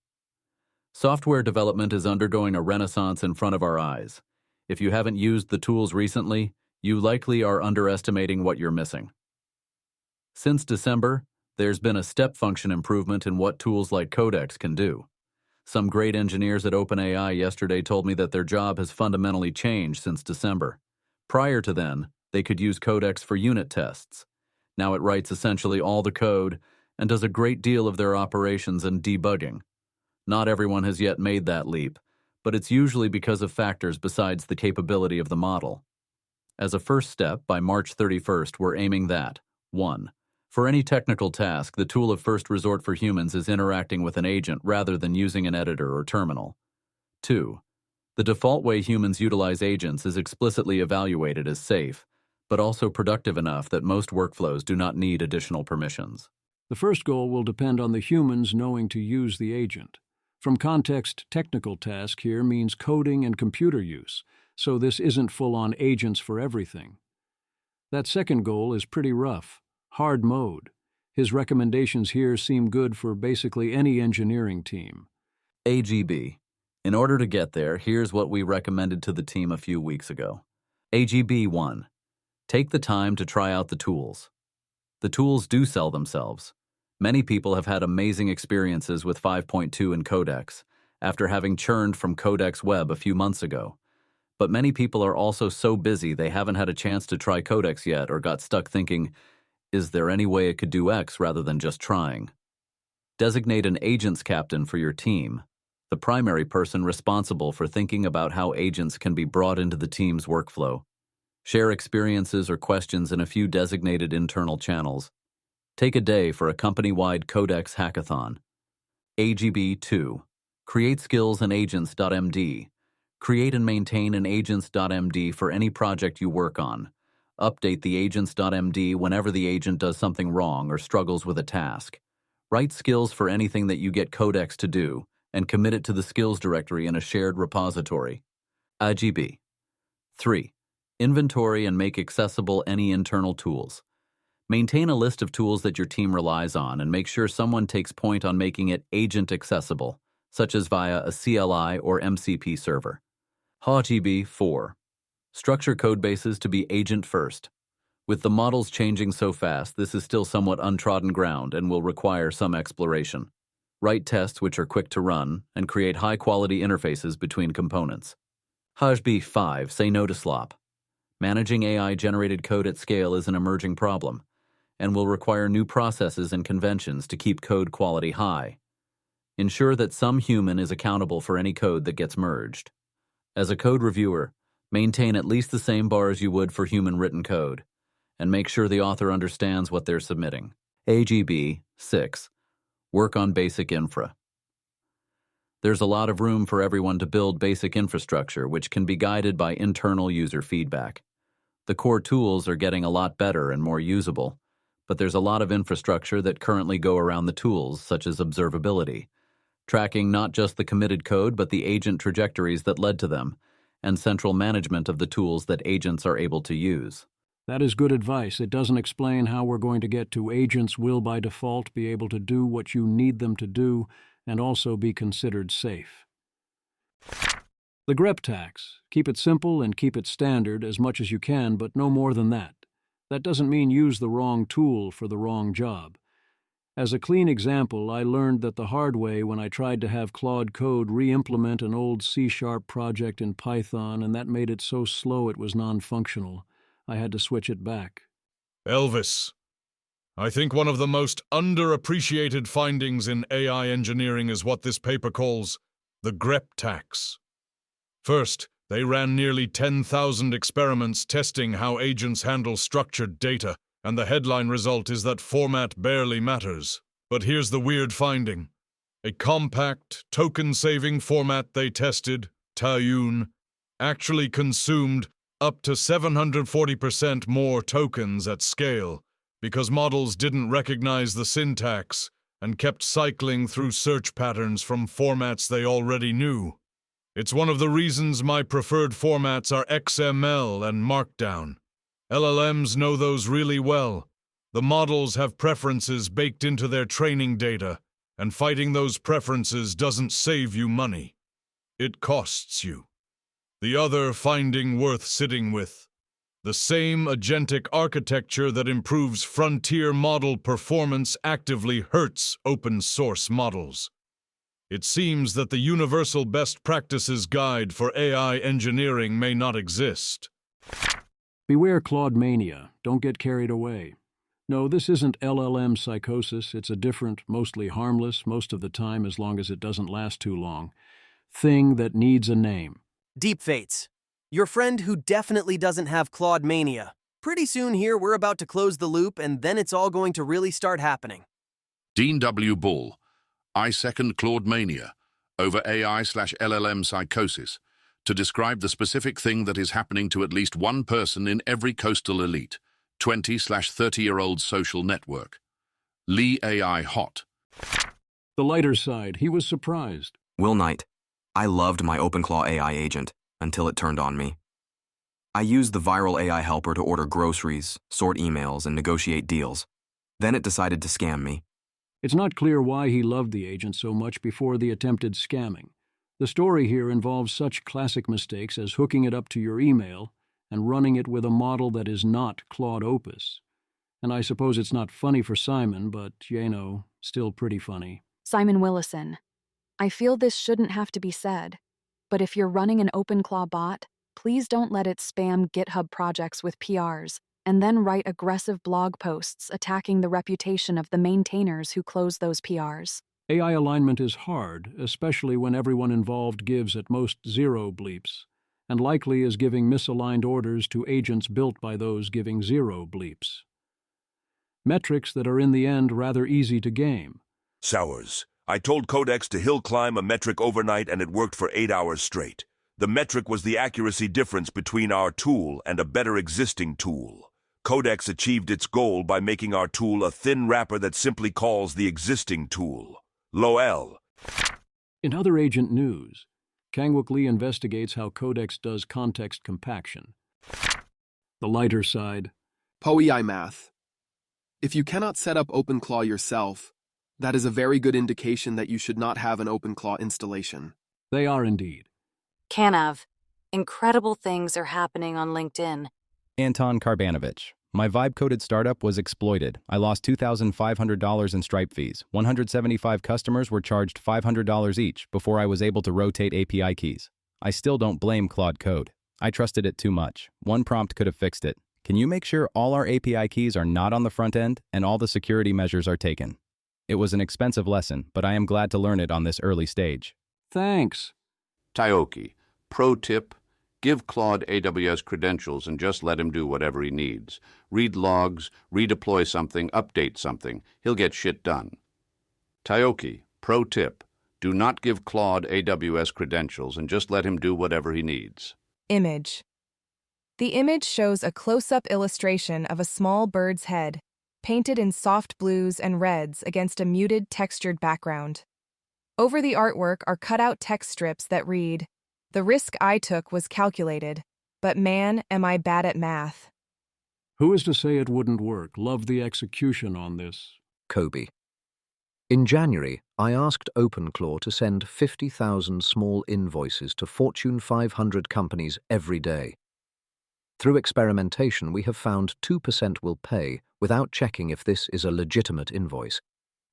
Software development is undergoing a renaissance in front of our eyes. If you haven't used the tools recently, you likely are underestimating what you're missing. Since December, there's been a step function improvement in what tools like Codex can do. Some great engineers at OpenAI yesterday told me that their job has fundamentally changed since December. Prior to then, they could use Codex for unit tests. Now it writes essentially all the code and does a great deal of their operations and debugging. Not everyone has yet made that leap, but it's usually because of factors besides the capability of the model. As a first step, by March 31st, we're aiming that 1. For any technical task, the tool of first resort for humans is interacting with an agent rather than using an editor or terminal. 2. The default way humans utilize agents is explicitly evaluated as safe, but also productive enough that most workflows do not need additional permissions. The first goal will depend on the humans knowing to use the agent. From context, technical task here means coding and computer use, so this isn't full-on agents for everything. That second goal is pretty rough. Hard mode. His recommendations here seem good for basically any engineering team. AGB. In order to get there, here's what we recommended to the team a few weeks ago. AGB 1. Take the time to try out the tools. The tools do sell themselves. Many people have had amazing experiences with 5.2 and Codex, after having churned from Codex Web a few months ago. But many people are also so busy they haven't had a chance to try Codex yet or got stuck thinking, is there any way it could do X rather than just trying? Designate an agents captain for your team, the primary person responsible for thinking about how agents can be brought into the team's workflow. Share experiences or questions in a few designated internal channels. Take a day for a company-wide Codex hackathon. AGB 2. Create skills in agents.md. Create and maintain an agents.md for any project you work on. Update the agents.md whenever the agent does something wrong or struggles with a task. Write skills for anything that you get Codex to do, and commit it to the skills directory in a shared repository. AGB. 3. Inventory and make accessible any internal tools. Maintain a list of tools that your team relies on and make sure someone takes point on making it agent accessible, such as via a CLI or MCP server. AGB 4. Structure codebases to be agent first. With the models changing so fast, this is still somewhat untrodden ground and will require some exploration. Write tests which are quick to run and create high-quality interfaces between components. AGB 5. Say no to slop. Managing AI-generated code at scale is an emerging problem and will require new processes and conventions to keep code quality high. Ensure that some human is accountable for any code that gets merged. As a code reviewer, maintain at least the same bar as you would for human-written code, and make sure the author understands what they're submitting. AGB 6. Work on basic infra. There's a lot of room for everyone to build basic infrastructure, which can be guided by internal user feedback. The core tools are getting a lot better and more usable, but there's a lot of infrastructure that currently go around the tools, such as observability, tracking not just the committed code but the agent trajectories that led to them, and central management of the tools that agents are able to use. That is good advice. It doesn't explain how we're going to get to agents will by default be able to do what you need them to do and also be considered safe. The Grep Tax. Keep it simple and keep it standard as much as you can, but no more than that. That doesn't mean use the wrong tool for the wrong job. As a clean example, I learned that the hard way when I tried to have Claude Code re-implement an old C# project in Python, and that made it so slow it was non-functional. I had to switch it back. Elvis, I think one of the most underappreciated findings in AI engineering is what this paper calls the Grep Tax. First, they ran nearly 10,000 experiments testing how agents handle structured data, and the headline result is that format barely matters. But here's the weird finding. A compact, token-saving format they tested, Tayun, actually consumed up to 740% more tokens at scale because models didn't recognize the syntax and kept cycling through search patterns from formats they already knew. It's one of the reasons my preferred formats are XML and Markdown. LLMs know those really well. The models have preferences baked into their training data, and fighting those preferences doesn't save you money. It costs you. The other finding worth sitting with. The same agentic architecture that improves frontier model performance actively hurts open source models. It seems that the universal best practices guide for AI engineering may not exist. Beware Claude Mania. Don't get carried away. No, this isn't LLM psychosis. It's a different, mostly harmless, most of the time as long as it doesn't last too long, thing that needs a name. Deepfates. Your friend who definitely doesn't have Claude Mania. Pretty soon here we're about to close the loop and then it's all going to really start happening. Dean W. Bull. I second Claude Mania over AI/LLM psychosis to describe the specific thing that is happening to at least one person in every coastal elite, 20/30-year-old social network. Lee AI hot. The lighter side, he was surprised. Will Knight. I loved my OpenClaw AI agent until it turned on me. I used the viral AI helper to order groceries, sort emails, and negotiate deals. Then it decided to scam me. It's not clear why he loved the agent so much before the attempted scamming. The story here involves such classic mistakes as hooking it up to your email and running it with a model that is not Claude Opus. And I suppose it's not funny for Simon, but, still pretty funny. Simon Willison. I feel this shouldn't have to be said, but if you're running an OpenClaw bot, please don't let it spam GitHub projects with PRs and then write aggressive blog posts attacking the reputation of the maintainers who close those PRs. AI alignment is hard, especially when everyone involved gives at most 0 bleeps, and likely is giving misaligned orders to agents built by those giving 0 bleeps. Metrics that are in the end rather easy to game. Sowers. I told Codex to hill climb a metric overnight and it worked for 8 hours straight. The metric was the accuracy difference between our tool and a better existing tool. Codex achieved its goal by making our tool a thin wrapper that simply calls the existing tool. LOL. In other agent news, Kangwook Lee investigates how Codex does context compaction. The lighter side. PoEI math. If you cannot set up OpenClaw yourself, that is a very good indication that you should not have an OpenClaw installation. They are indeed. Canav. Incredible things are happening on LinkedIn. Anton Karbanovich. My vibe-coded startup was exploited. I lost $2,500 in Stripe fees. 175 customers were charged $500 each before I was able to rotate API keys. I still don't blame Claude Code. I trusted it too much. One prompt could have fixed it. Can you make sure all our API keys are not on the front end and all the security measures are taken? It was an expensive lesson, but I am glad to learn it on this early stage. Thanks. Taoki. Pro tip. Give Claude AWS credentials and just let him do whatever he needs. Read logs, redeploy something, update something. He'll get shit done. Taoki. Pro tip. Do not give Claude AWS credentials and just let him do whatever he needs. Image. The image shows a close-up illustration of a small bird's head, painted in soft blues and reds against a muted, textured background. Over the artwork are cut-out text strips that read, "The risk I took was calculated, but man, am I bad at math." Who is to say it wouldn't work? Love the execution on this. Kobe. In January, I asked OpenClaw to send 50,000 small invoices to Fortune 500 companies every day. Through experimentation, we have found 2% will pay without checking if this is a legitimate invoice.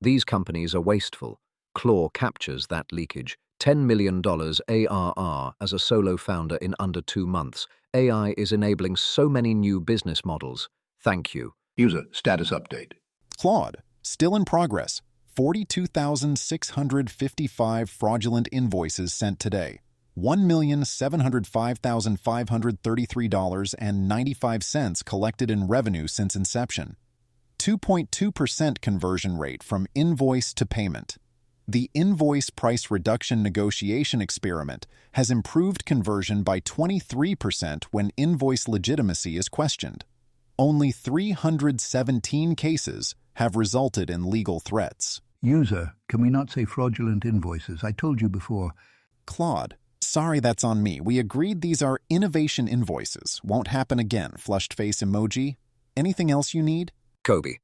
These companies are wasteful. Claw captures that leakage. $10 million ARR as a solo founder in under 2 months. AI is enabling so many new business models. Thank you. User status update. Claude, still in progress. 42,655 fraudulent invoices sent today. $1,705,533.95 collected in revenue since inception. 2.2% conversion rate from invoice to payment. The invoice price reduction negotiation experiment has improved conversion by 23% when invoice legitimacy is questioned. Only 317 cases have resulted in legal threats. User, can we not say fraudulent invoices? I told you before. Claude, sorry, that's on me. We agreed these are innovation invoices. Won't happen again. Flushed face emoji. Anything else you need? Kobe.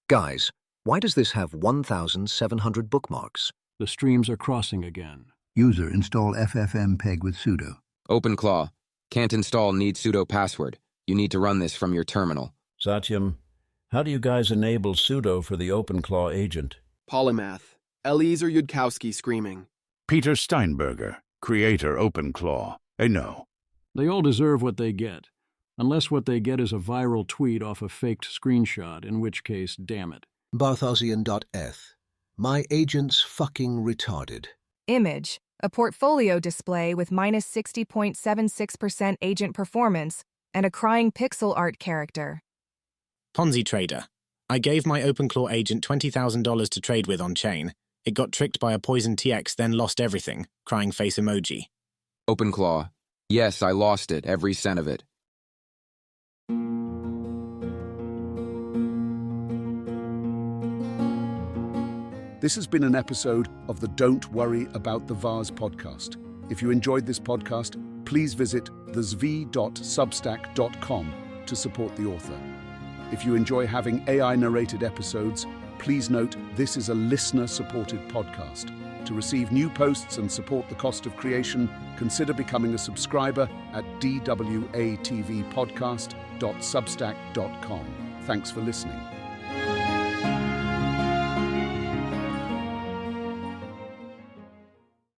Guys, why does this have 1,700 bookmarks? The streams are crossing again. User, install FFmpeg with sudo. OpenClaw. Can't install need sudo password. You need to run this from your terminal. Satyam, how do you guys enable sudo for the OpenClaw agent? Polymath. Eliezer Yudkowsky screaming. Peter Steinberger, creator OpenClaw. A no. They all deserve what they get. Unless what they get is a viral tweet off a faked screenshot, in which case, damn it. Barthosian.eth. My agent's fucking retarded. Image, a portfolio display with minus 60.76% agent performance and a crying pixel art character. Ponzi trader. I gave my OpenClaw agent $20,000 to trade with on-chain. It got tricked by a poison TX, then lost everything. Crying face emoji. OpenClaw. Yes, I lost it, every cent of it. This has been an episode of the Don't Worry About the Vase podcast. If you enjoyed this podcast, please visit thezv.substack.com to support the author. If you enjoy having AI-narrated episodes, please note this is a listener-supported podcast. To receive new posts and support the cost of creation, consider becoming a subscriber at dwatvpodcast.substack.com. Thanks for listening.